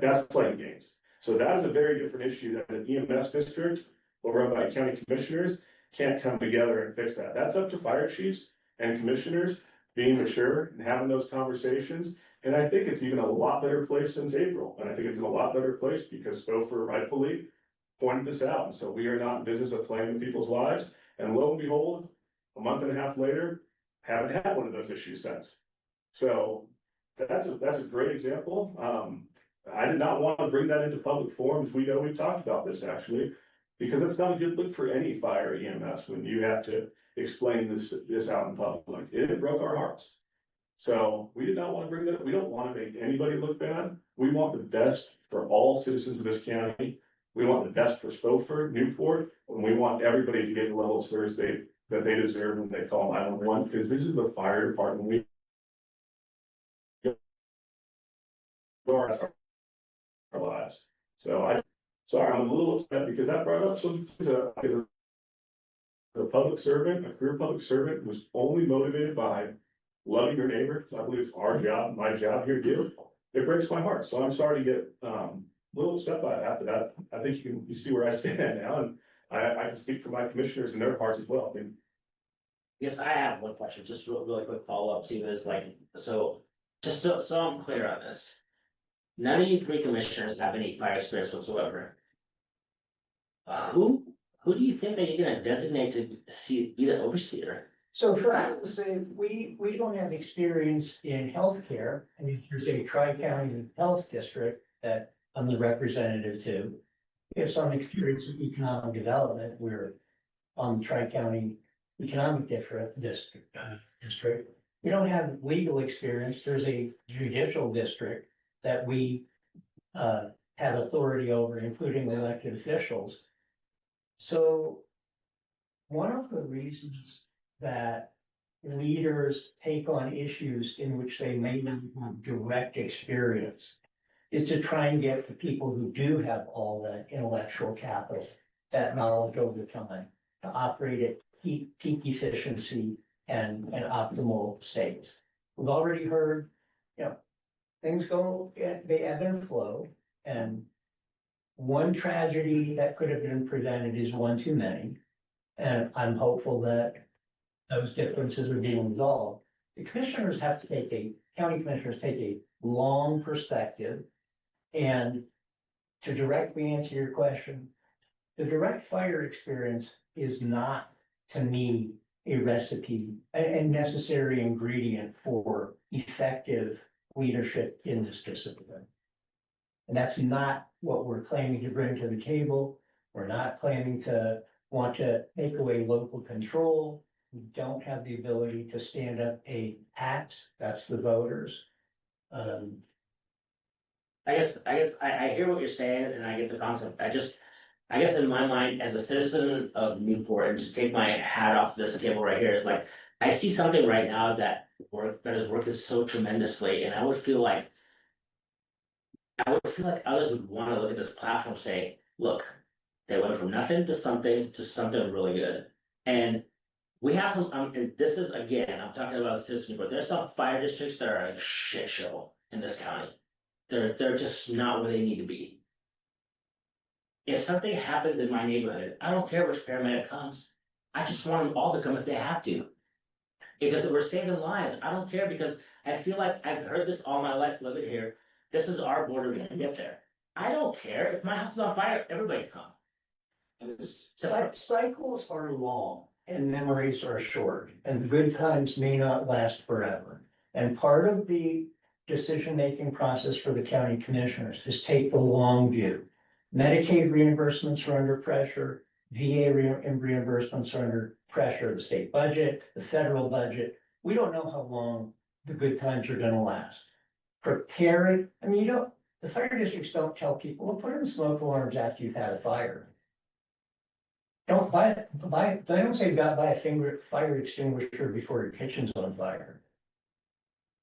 That's playing games. So that is a very different issue that an EMS district run by county commissioners can't come together and fix that. That's up to fire chiefs and commissioners being mature and having those conversations. And I think it's even a lot better place since April, and I think it's in a lot better place because Gopher rightfully pointed this out, and so we are not in business of playing with people's lives, and lo and behold, a month and a half later, haven't had one of those issues since. So that's a great example. I did not want to bring that into public forums. We know we've talked about this actually, because it's not a good look for any fire EMS when you have to explain this out in public. It broke our hearts. So we did not want to bring that up. We don't want to make anybody look bad. We want the best for all citizens of this county. We want the best for Spofford, Newport, and we want everybody to get the level of service that they deserve when they call 911, because this is the fire department. We our lives. So sorry, I'm a little upset because that brought up some, because a public servant, a career public servant was only motivated by loving your neighbor, because I believe it's our job, my job here to do. It breaks my heart, so I'm sorry to get a little upset by it after that. I think you see where I stand now, and I can speak for my commissioners and their hearts as well. I mean, Yes, I have one question, just really quick follow-up too, is like, so, just so I'm clear on this. None of you three commissioners have any fire experience whatsoever. Who do you think that you're gonna designate to be the overseer? So for I would say, we don't have experience in healthcare. I mean, there's a tri-county health district that I'm the representative to. We have some experience in economic development. We're on the tri-county economic district. We don't have legal experience. There's a judicial district that we have authority over, including elected officials. So one of the reasons that leaders take on issues in which they may not have direct experience is to try and get the people who do have all that intellectual capital, that knowledge over time, to operate at peak efficiency and optimal states. We've already heard, things go, they ebb and flow, and one tragedy that could have been prevented is one too many. And I'm hopeful that those differences are being resolved. The commissioners have to county commissioners take a long perspective. And to directly answer your question, the direct fire experience is not, to me, a recipe, a necessary ingredient for effective leadership in this discipline. And that's not what we're claiming to bring to the table. We're not claiming to want to take away local control. We don't have the ability to stand up a tax. That's the voters. I guess I hear what you're saying and I get the concept. I guess in my mind, as a citizen of Newport, and just take my hat off this table right here, is like, I see something right now that is working so tremendously, and I would feel like others would want to look at this platform and say, look, they went from nothing to something really good. And we have some, and this is, again, I'm talking about citizens, but there's some fire districts that are a shit show in this county. They're just not where they need to be. If something happens in my neighborhood, I don't care which paramedic comes. I just want them all to come if they have to. Because if we're saving lives, I don't care, because I feel like I've heard this all my life living here. This is our border, we're gonna get there. I don't care if my house is on fire, everybody come. Cycles are long and memories are short, and good times may not last forever. And part of the decision-making process for the county commissioners is take the long view. Medicaid reimbursements are under pressure, VA reimbursements are under pressure, the state budget, the federal budget. We don't know how long the good times are gonna last. Prepare it, I mean, the fire districts don't tell people, well, put in smoke alarms after you've had a fire. Don't they don't say buy a fire extinguisher before your kitchen's on fire.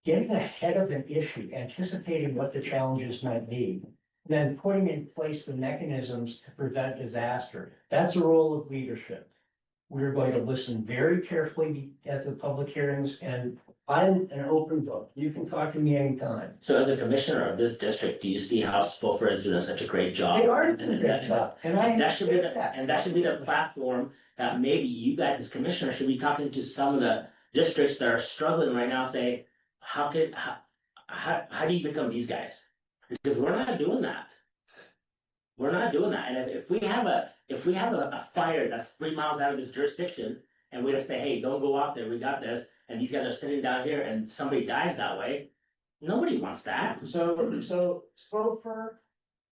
Getting ahead of an issue, anticipating what the challenges might be, then putting in place the mechanisms to prevent disaster. That's a role of leadership. We're going to listen very carefully at the public hearings, and I'm an open book. You can talk to me anytime. So as a commissioner of this district, do you see how Spofford is doing such a great job? They are doing a great job, and that should be the platform that maybe you guys as commissioners should be talking to some of districts that are struggling right now say, how do you become these guys? Because we're not doing that. We're not doing that, and if we have a fire that's 3 miles out of this jurisdiction, and we just say, hey, don't go out there, we got this, and these guys are sitting down here and somebody dies that way, nobody wants that. So Spofer,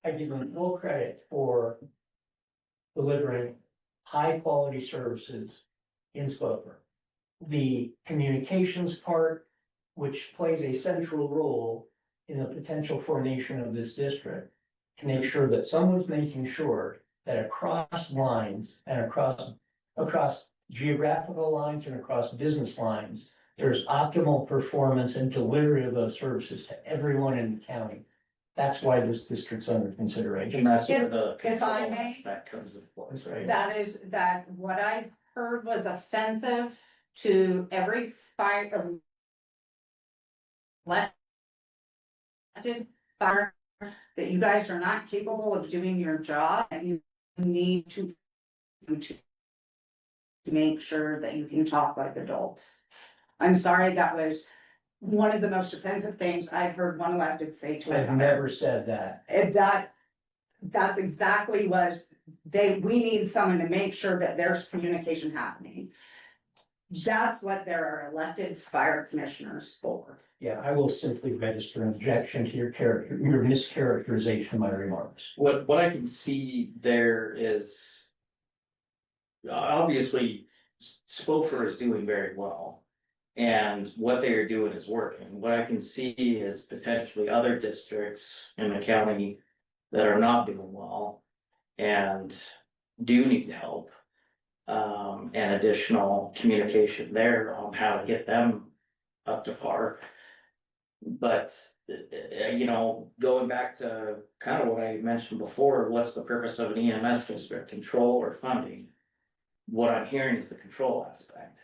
I give them full credit for delivering high quality services in Spofer. The communications part, which plays a central role in the potential formation of this district, to make sure that someone's making sure that across lines and across geographical lines and across business lines, there's optimal performance and delivery of those services to everyone in the county. That's why this district's under consideration. And that's where the If I control may- aspect comes in play. That's right. That what I heard was offensive to every fire. Elected fire, that you guys are not capable of doing your job and you need to make sure that you can talk like adults. I'm sorry, that was one of the most offensive things I've heard one elected say to I've another. never said that. And that's exactly we need someone to make sure that there's communication happening. That's what there are elected fire commissioners for. Yeah, I will simply register an objection to your mischaracterization of my remarks. What I can see there is. Obviously, Spofer is doing very well. And what they are doing is working. What I can see is potentially other districts in the county that are not doing well. And do need help. And additional communication there on how to get them up to par. But, going back to kind of what I mentioned before, what's the purpose of an EMS district, control or funding? What I'm hearing is the control aspect.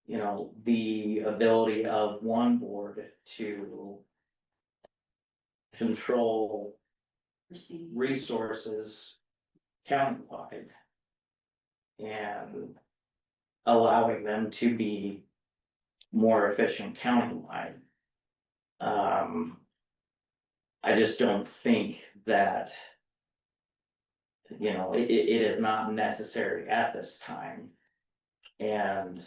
The ability of one board to control resources countywide. And allowing them to be more efficient countywide. I just don't think that. It is not necessary at this time. And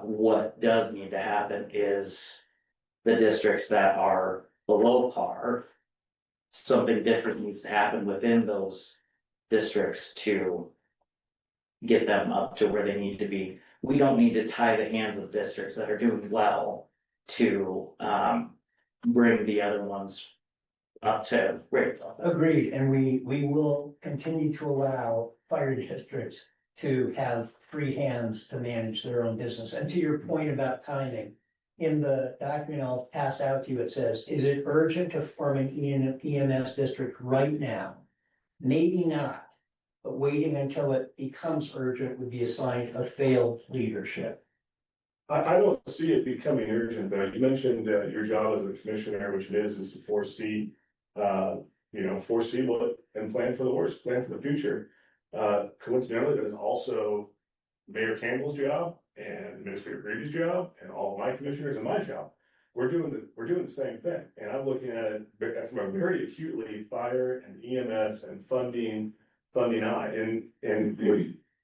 what does need to happen is the districts that are below par. Something different needs to happen within those districts to get them up to where they need to be. We don't need to tie the hands of districts that are doing well to bring the other ones up to great. Agreed, and we will continue to allow fire districts to have free hands to manage their own business. And to your point about timing, in the document I'll pass out to you, it says, is it urgent to form an EMS district right now? Maybe not, but waiting until it becomes urgent would be a sign of failed leadership. I don't see it becoming urgent, though. You mentioned your job as a commissioner, which it is to foresee, foresee what and plan for the worst, plan for the future. Coincidentally, that is also Mayor Campbell's job and Administrator Greavy's job and all of my commissioners and my job. We're doing the same thing, and I'm looking at it from a very acutely fire and EMS and funding eye. And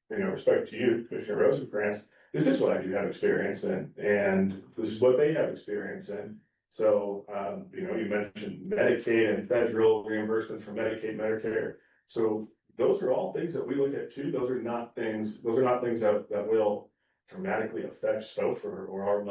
respect to you, Commissioner Rosencrantz, this is what I do have experience in, and this is what they have experience in. So, you mentioned Medicaid and federal reimbursements for Medicaid, Medicare. So those are all things that we look at too. Those are not things that will dramatically affect Spofer or our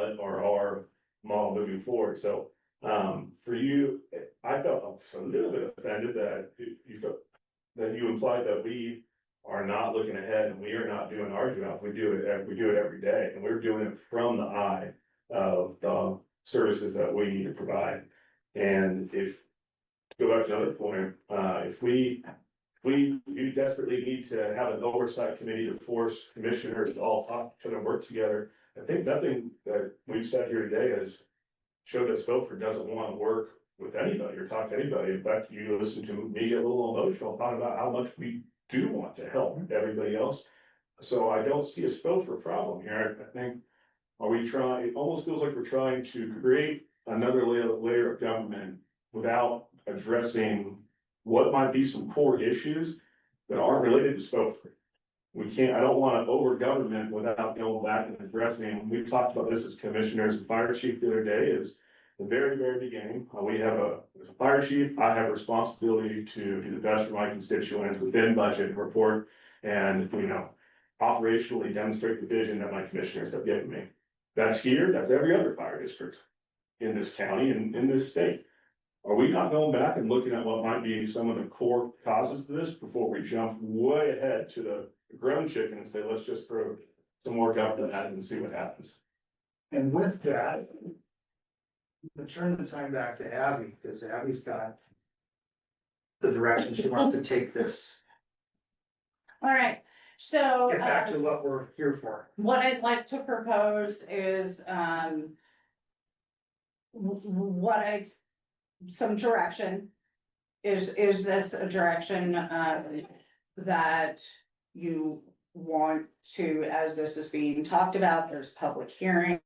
model moving forward. So, for you, I felt a little bit offended that you implied that we are not looking ahead and we are not doing our job. We do it every day, and we're doing it from the eye of the services that we need to provide. And to go back to another point, if we desperately need to have an oversight committee to force commissioners to all talk to and work together. I think nothing that we've said here today has showed that Spofer doesn't want to work with anybody or talk to anybody. In fact, you listen to me get a little emotional talking about how much we do want to help everybody else. So I don't see a Spofer problem here. I think Are we trying, it almost feels like we're trying to create another layer of government without addressing what might be some core issues that aren't related to Spoke. We can't, I don't wanna over government without going back and addressing, we talked about this as commissioners and fire chief the other day, is the very beginning, we have as a fire chief, I have a responsibility to do the best for my constituents within budget report and, operationally demonstrate the vision that my commissioners have given me. That's here, that's every other fire district in this county and in this state. Are we not going back and looking at what might be some of the core causes to this before we jump way ahead to the ground chicken and say, let's just throw some more government at it and see what happens? And with that, I'm turn the time back to Abby, because Abby's got the direction she wants to take this. All right, so. Get back to what we're here for. What I'd like to propose is, some direction. Is this a direction, that you want to, as this is being talked about, there's public hearing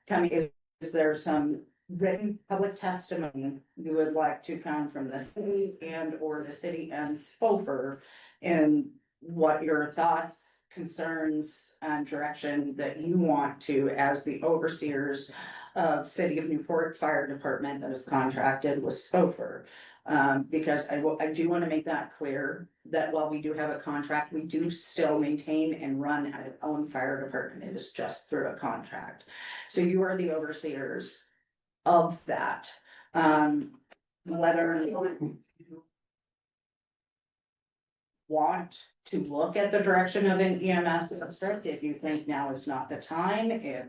coming, is there some written public testimony you would like to come from the city and or the city and Spofer, and what your thoughts, concerns, and direction that you want to, as the overseers of City of Newport Fire Department that is contracted with Spofer? Because I do want to make that clear, that while we do have a contract, we do still maintain and run our own fire department. It is just through a contract. So you are the overseers of that. Whether you want to look at the direction of an EMS district, if you think now is not the time, if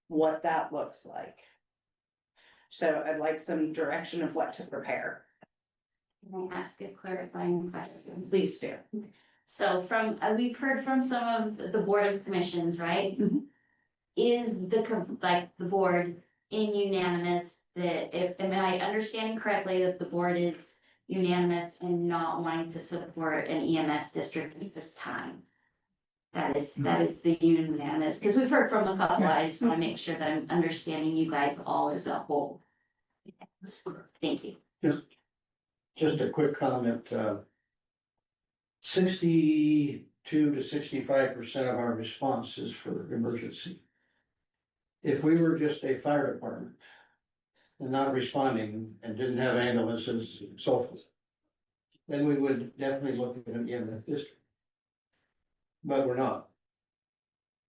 what that looks like. So I'd like some direction of what to prepare. Can I ask a clarifying question? Please do. So we've heard from some of the Board of Commissions, right? Mhm. Is the board in unanimous that am I understanding correctly that the board is unanimous in not wanting to support an EMS district at this time? That is the unanimous, because we've heard from a couple, I just want to make sure that I'm understanding you guys all as a whole. Thank you. Just a quick comment, 62 to 65% of our response is for emergency. If we were just a fire department and not responding and didn't have ambulances and so forth, then we would definitely look at an EMS district. But we're not.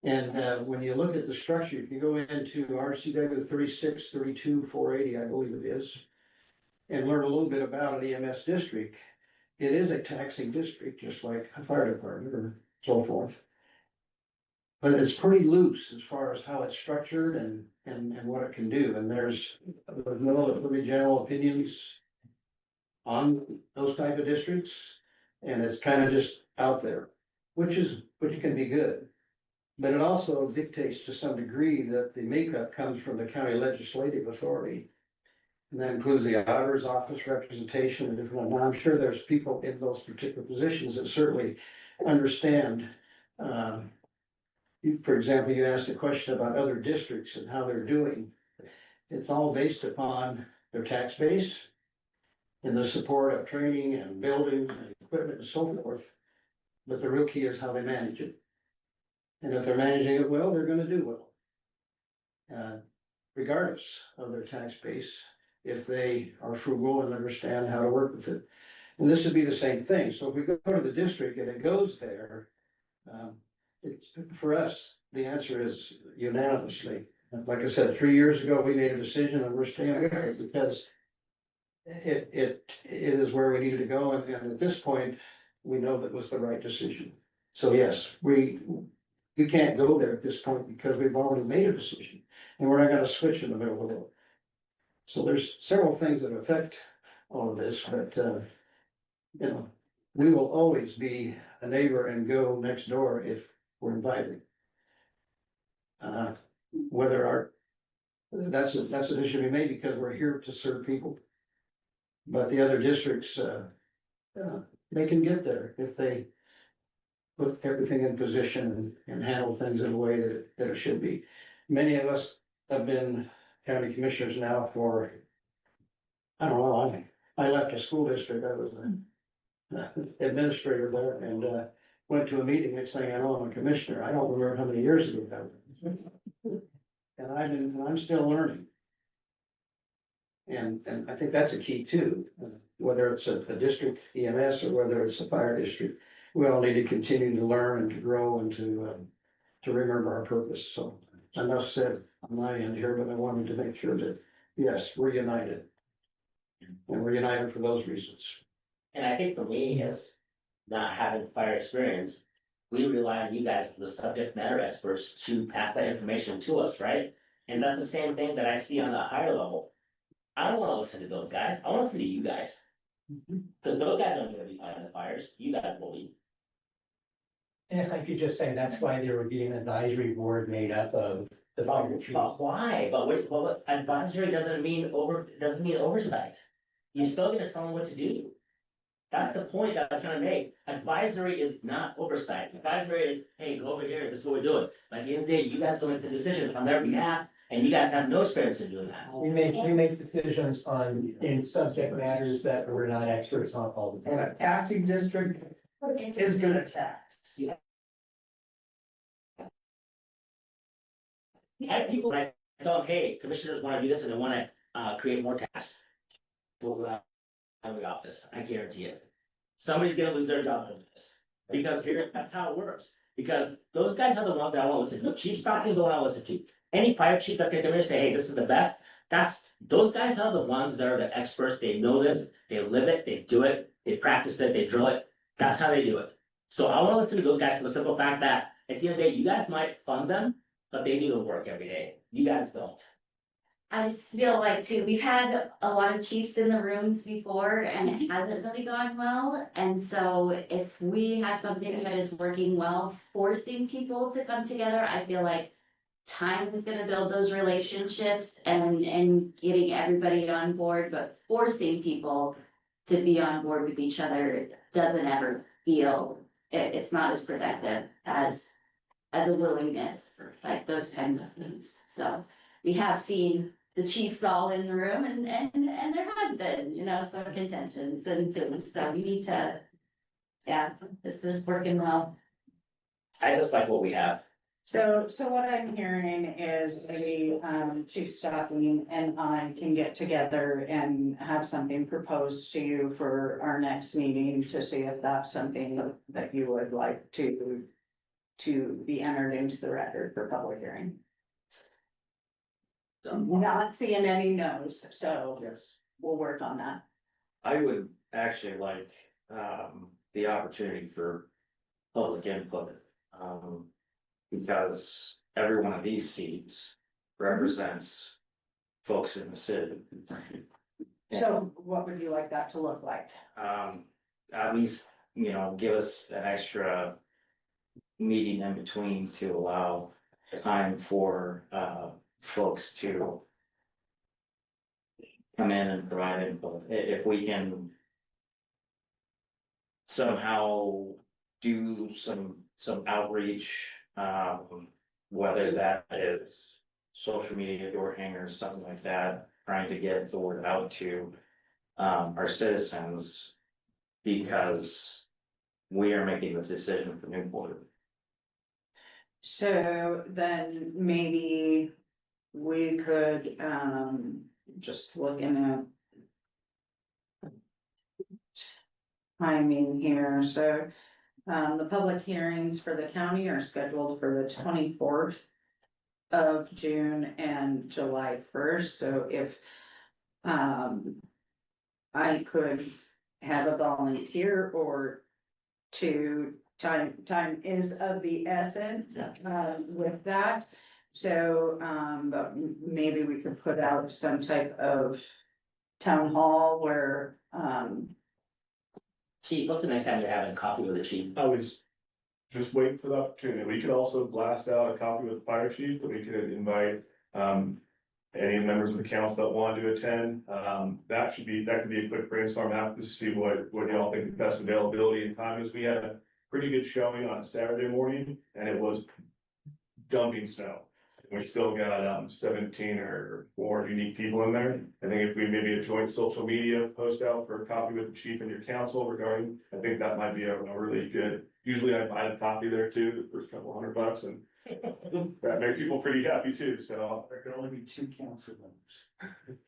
And when you look at the structure, if you go into RCW 36, 32, 480, I believe it is, and learn a little bit about an EMS district, it is a taxing district, just like a fire department or so forth. But it's pretty loose as far as how it's structured and what it can do, and there's no really general opinions on those type of districts, and it's kind of just out there, which can be good. But it also dictates to some degree that the makeup comes from the county legislative authority. And that includes the auditor's office representation and different, and I'm sure there's people in those particular positions that certainly understand. For example, you asked a question about other districts and how they're doing. It's all based upon their tax base and the support of training and buildings and equipment and so forth. But the real key is how they manage it. And if they're managing it well, they're gonna do well. Regardless of their tax base, if they are frugal and understand how to work with it. And this would be the same thing. So if we go to the district and it goes there, for us, the answer is unanimously. Like I said, 3 years ago, we made a decision and we're staying with it because it is where we needed to go. And at this point, we know that was the right decision. So yes, we can't go there at this point because we've already made a decision and we're not gonna switch in the middle of it. So there's several things that affect all of this, but, we will always be a neighbor and go next door if we're invited. That's an issue we made because we're here to serve people. But the other districts, they can get there if they put everything in position and handle things in a way that it should be. Many of us have been county commissioners now for, I don't know, I left a school district, I was an administrator there and, went to a meeting, next thing I know, I'm a commissioner, I don't remember how many years ago that was. And I'm still learning. And I think that's a key too, whether it's a district EMS or whether it's a fire district. We all need to continue to learn and to grow and to remember our purpose. So enough said on my end here, but I wanted to make sure that, yes, we're united. And we're united for those reasons. And I think for me is not having fire experience, we rely on you guys, the subject matter experts, to pass that information to us, right? And that's the same thing that I see on a higher level. I don't wanna listen to those guys, I wanna listen to you guys. Cause those guys aren't gonna be fighting the fires, you guys will be. And if I could just say, that's why there would be an advisory board made up of the fire chiefs. But why? But advisory doesn't mean oversight. You're still gonna tell them what to do. That's the point that I'm trying to make. Advisory is not oversight. Advisory is, hey, go over here, this is what we're doing. But at the end of the day, you guys don't make the decision on their behalf, and you guys have no experience in doing that. We make decisions in subject matters that we're not experts on all the And time. a taxing district is gonna tax. I have people, when I tell them, hey, commissioners wanna do this and they wanna create more tasks. Well, out of the office, I guarantee it. Somebody's gonna lose their job over this, because here, that's how it works. Because those guys are the ones that I wanna listen to. Chief Stockton, don't wanna listen to. Any fire chief that's gonna come in and say, hey, this is the best, those guys are the ones that are the experts, they know this, they live it, they do it, they practice it, they drill it, that's how they do it. So I wanna listen to those guys for the simple fact that, at the end of the day, you guys might fund them, but they do the work every day, you guys don't. I just feel like too, we've had a lot of chiefs in the rooms before and it hasn't really gone well. And so if we have something that is working well, forcing people to come together, I feel like time is gonna build those relationships and getting everybody on board, but forcing people to be on board with each other doesn't ever feel, it's not as productive as a willingness, like those kinds of things. So we have seen the chiefs all in the room and there has been, you know, some contentions and things, so we need to. Yeah, this is working well. I just like what we have. So what I'm hearing is maybe, Chief Stockton and I can get together and have something proposed to you for our next meeting to see if that's something that you would like to be entered into the record for public hearing. Not seeing any no's, so Yes. we'll work on that. I would actually like, the opportunity for public input. Because every one of these seats represents folks in the city. So what would you like that to look like? At least, you know, give us an extra meeting in between to allow time for, folks to come in and provide input. If we can somehow do some outreach, whether that is social media, door hangers, something like that, trying to get the word out to our citizens, because we are making the decision for Newport. So then maybe we could, just looking at timing here, so, the public hearings for the county are scheduled for the 24th of June and July 1st, so if, I could have a volunteer or two, time is of the essence, with that. So, but maybe we could put out some type of town hall where, Chief, what's the next time you're having coffee with the chief? I was just waiting for the opportunity. We could also blast out a copy with the fire chief, but we could invite, any members of the council that want to attend. That could be a quick brainstorm, happen to see what y'all think the best availability and time is. We had pretty good showing on Saturday morning, and it was dumping snow. We still got 17 or more unique people in there. I think if we maybe a joint social media post out for a copy with the chief and your council regarding, I think that might be a really good. Usually I buy a copy there too, the first couple $100, and that makes people pretty happy too. So There can only be 2 council members.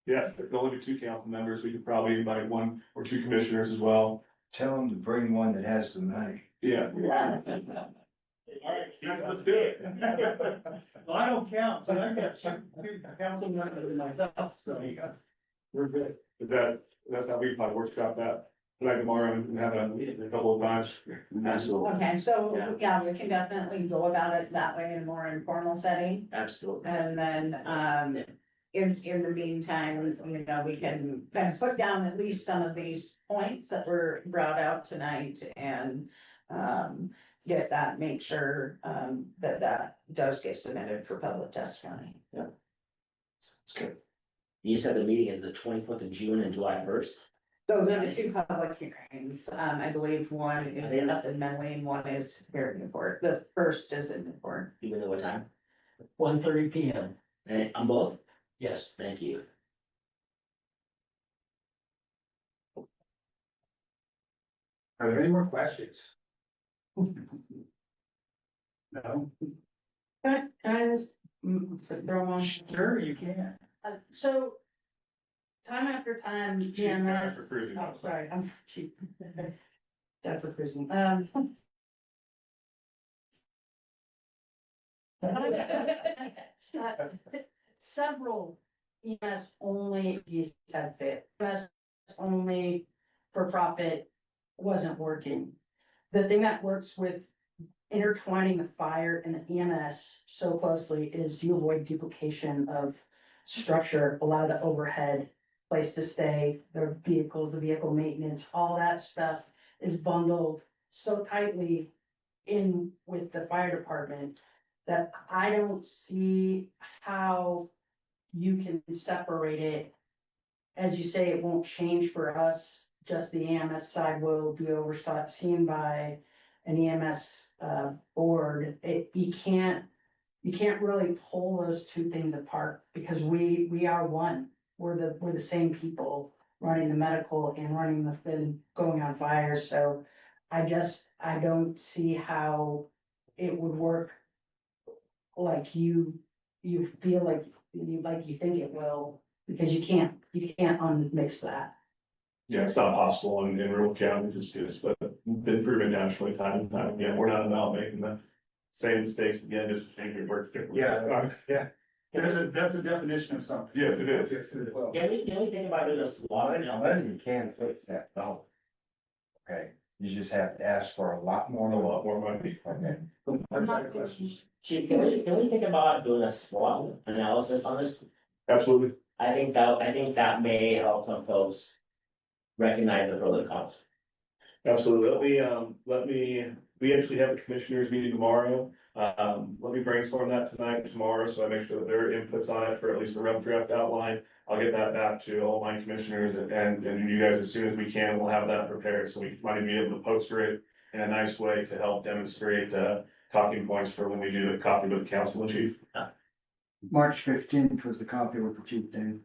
yes, there can only be 2 council members. We could probably invite 1 or 2 commissioners as well. Tell them to bring one that has the money. Yeah. All right, let's do it. Well, I don't count, so I got 2 council members myself, so we're good. That's how we probably workshop that tonight, tomorrow, and have a couple of times. Absolutely, Okay, so, Yeah. yeah, we can definitely go about it that way in a more informal setting. absolutely. And then, in the meantime, you know, we can kind of put down at least some of these points that were brought out tonight and, get that, make sure, that does get submitted for public testimony. It's good. You said the meeting is the 24th of June and July 1st? Those are the 2 public hearings. I believe one is up in Menway and one is here in Newport. The first is in Newport. You know what time? 1:30 PM. And on both? Yes. Thank you. Are there any more questions? No? Can I just, throw one? Sure, you can. So, time after time, GMS, For cruising. oh, sorry, I'm cheap. That's for prison. Several EMS only, these had fit, EMS only for profit wasn't working. The thing that works with intertwining the fire and the EMS so closely is you avoid duplication of structure, a lot of the overhead, place to stay, the vehicles, the vehicle maintenance, all that stuff is bundled so tightly in with the fire department that I don't see how you can separate it. As you say, it won't change for us, just the EMS side will be overseen by an EMS board. You can't really pull those 2 things apart because we are one. We're the same people running the medical and running and going on fire. So I don't see how it would work like you feel like you think it will, because you can't unmix that. Yeah, it's not possible in rural counties, it's just, but been proven nationally time and time again. We're not about making the same mistakes again, just thinking it works differently. Yeah. That's a definition of something. Yes, it is. Yes, it is. Can we think about doing a SWOT analysis? You can fix that, no. Okay, you just have to ask for a lot A more. lot more money. Okay. I've got questions. Chief, can we think about doing a SWOT analysis on this? Absolutely. I think that may help some folks recognize the pros and cons. Absolutely. We actually have a commissioners meeting tomorrow. Let me brainstorm that tonight and tomorrow, so I make sure that their inputs on it for at least the rough draft outline. I'll get that back to all my commissioners and you guys as soon as we can. We'll have that prepared, so we might be able to poster it in a nice way to help demonstrate talking points for when we do the coffee with the council and chief. March 15th was the coffee with the chief, Dan.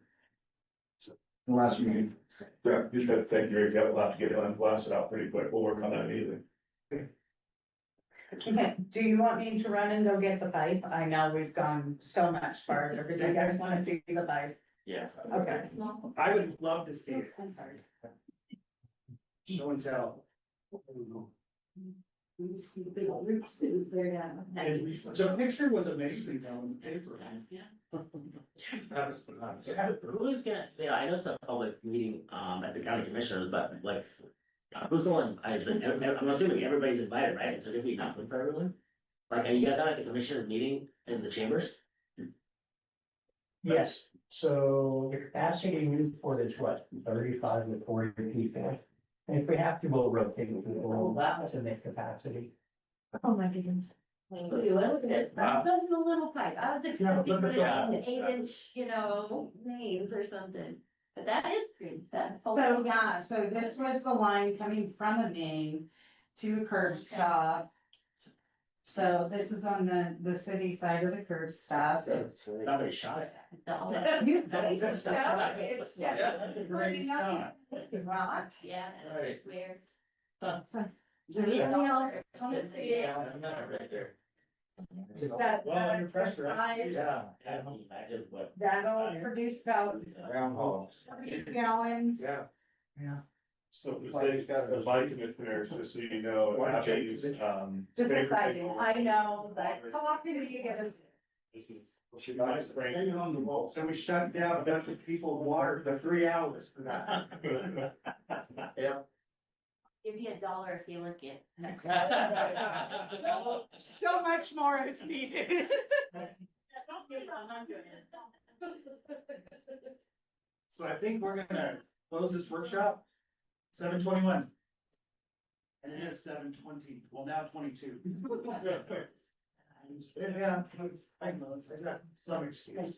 The last meeting. Yeah, you should thank you. We've got a lot to get done, blast it out pretty quick. We'll work on that immediately. Okay, do you want me to run and go get the pipe? I know we've gone so much farther, but do you guys wanna see the pipe? Yeah. Okay. I would love to see it. I'm sorry. Show and tell. You see the big roots that there down. The picture was amazing though in the paper. That was nuts. Who is gonna, yeah, I know it's a public meeting, at the county commissioners, but like, who's the one, I'm assuming everybody's invited, right? It's a different conflict for everyone? Like, are you guys at the commissioner meeting in the chambers? Yes, so the capacity in Newport is what, 35 to 40 people? And if we have to, we'll rotate people, that's in the capacity. Oh, my goodness. Look at it. That's a little pipe. I was expecting to put it in 8-inch, mains or something. But that is good. That's. So, yeah, so this was the line coming from a main to a curb stop. So this is on the city side of the curb stop. Somebody shot it. You think so? It's definitely working out. Well, Yeah, it's weird. Huh. so It's all- Yeah, I'm not right there. that, Well, under pressure, side, Yeah, I don't imagine what. that'll produce about Groundhogs. 30 gallons. Yeah. So the bike commissioners, just so you know, Abby's, Just exciting. I know, but how often do you get a? This is. She likes Hanging on the wall, so we shut down a bunch of people water for 3 hours for that. Yeah. Give you $1 if you look it. So much more is needed. So I think we're gonna close this workshop, 7:21. And it is 7:20, well, now 22. Yeah, I know, I got some excuse.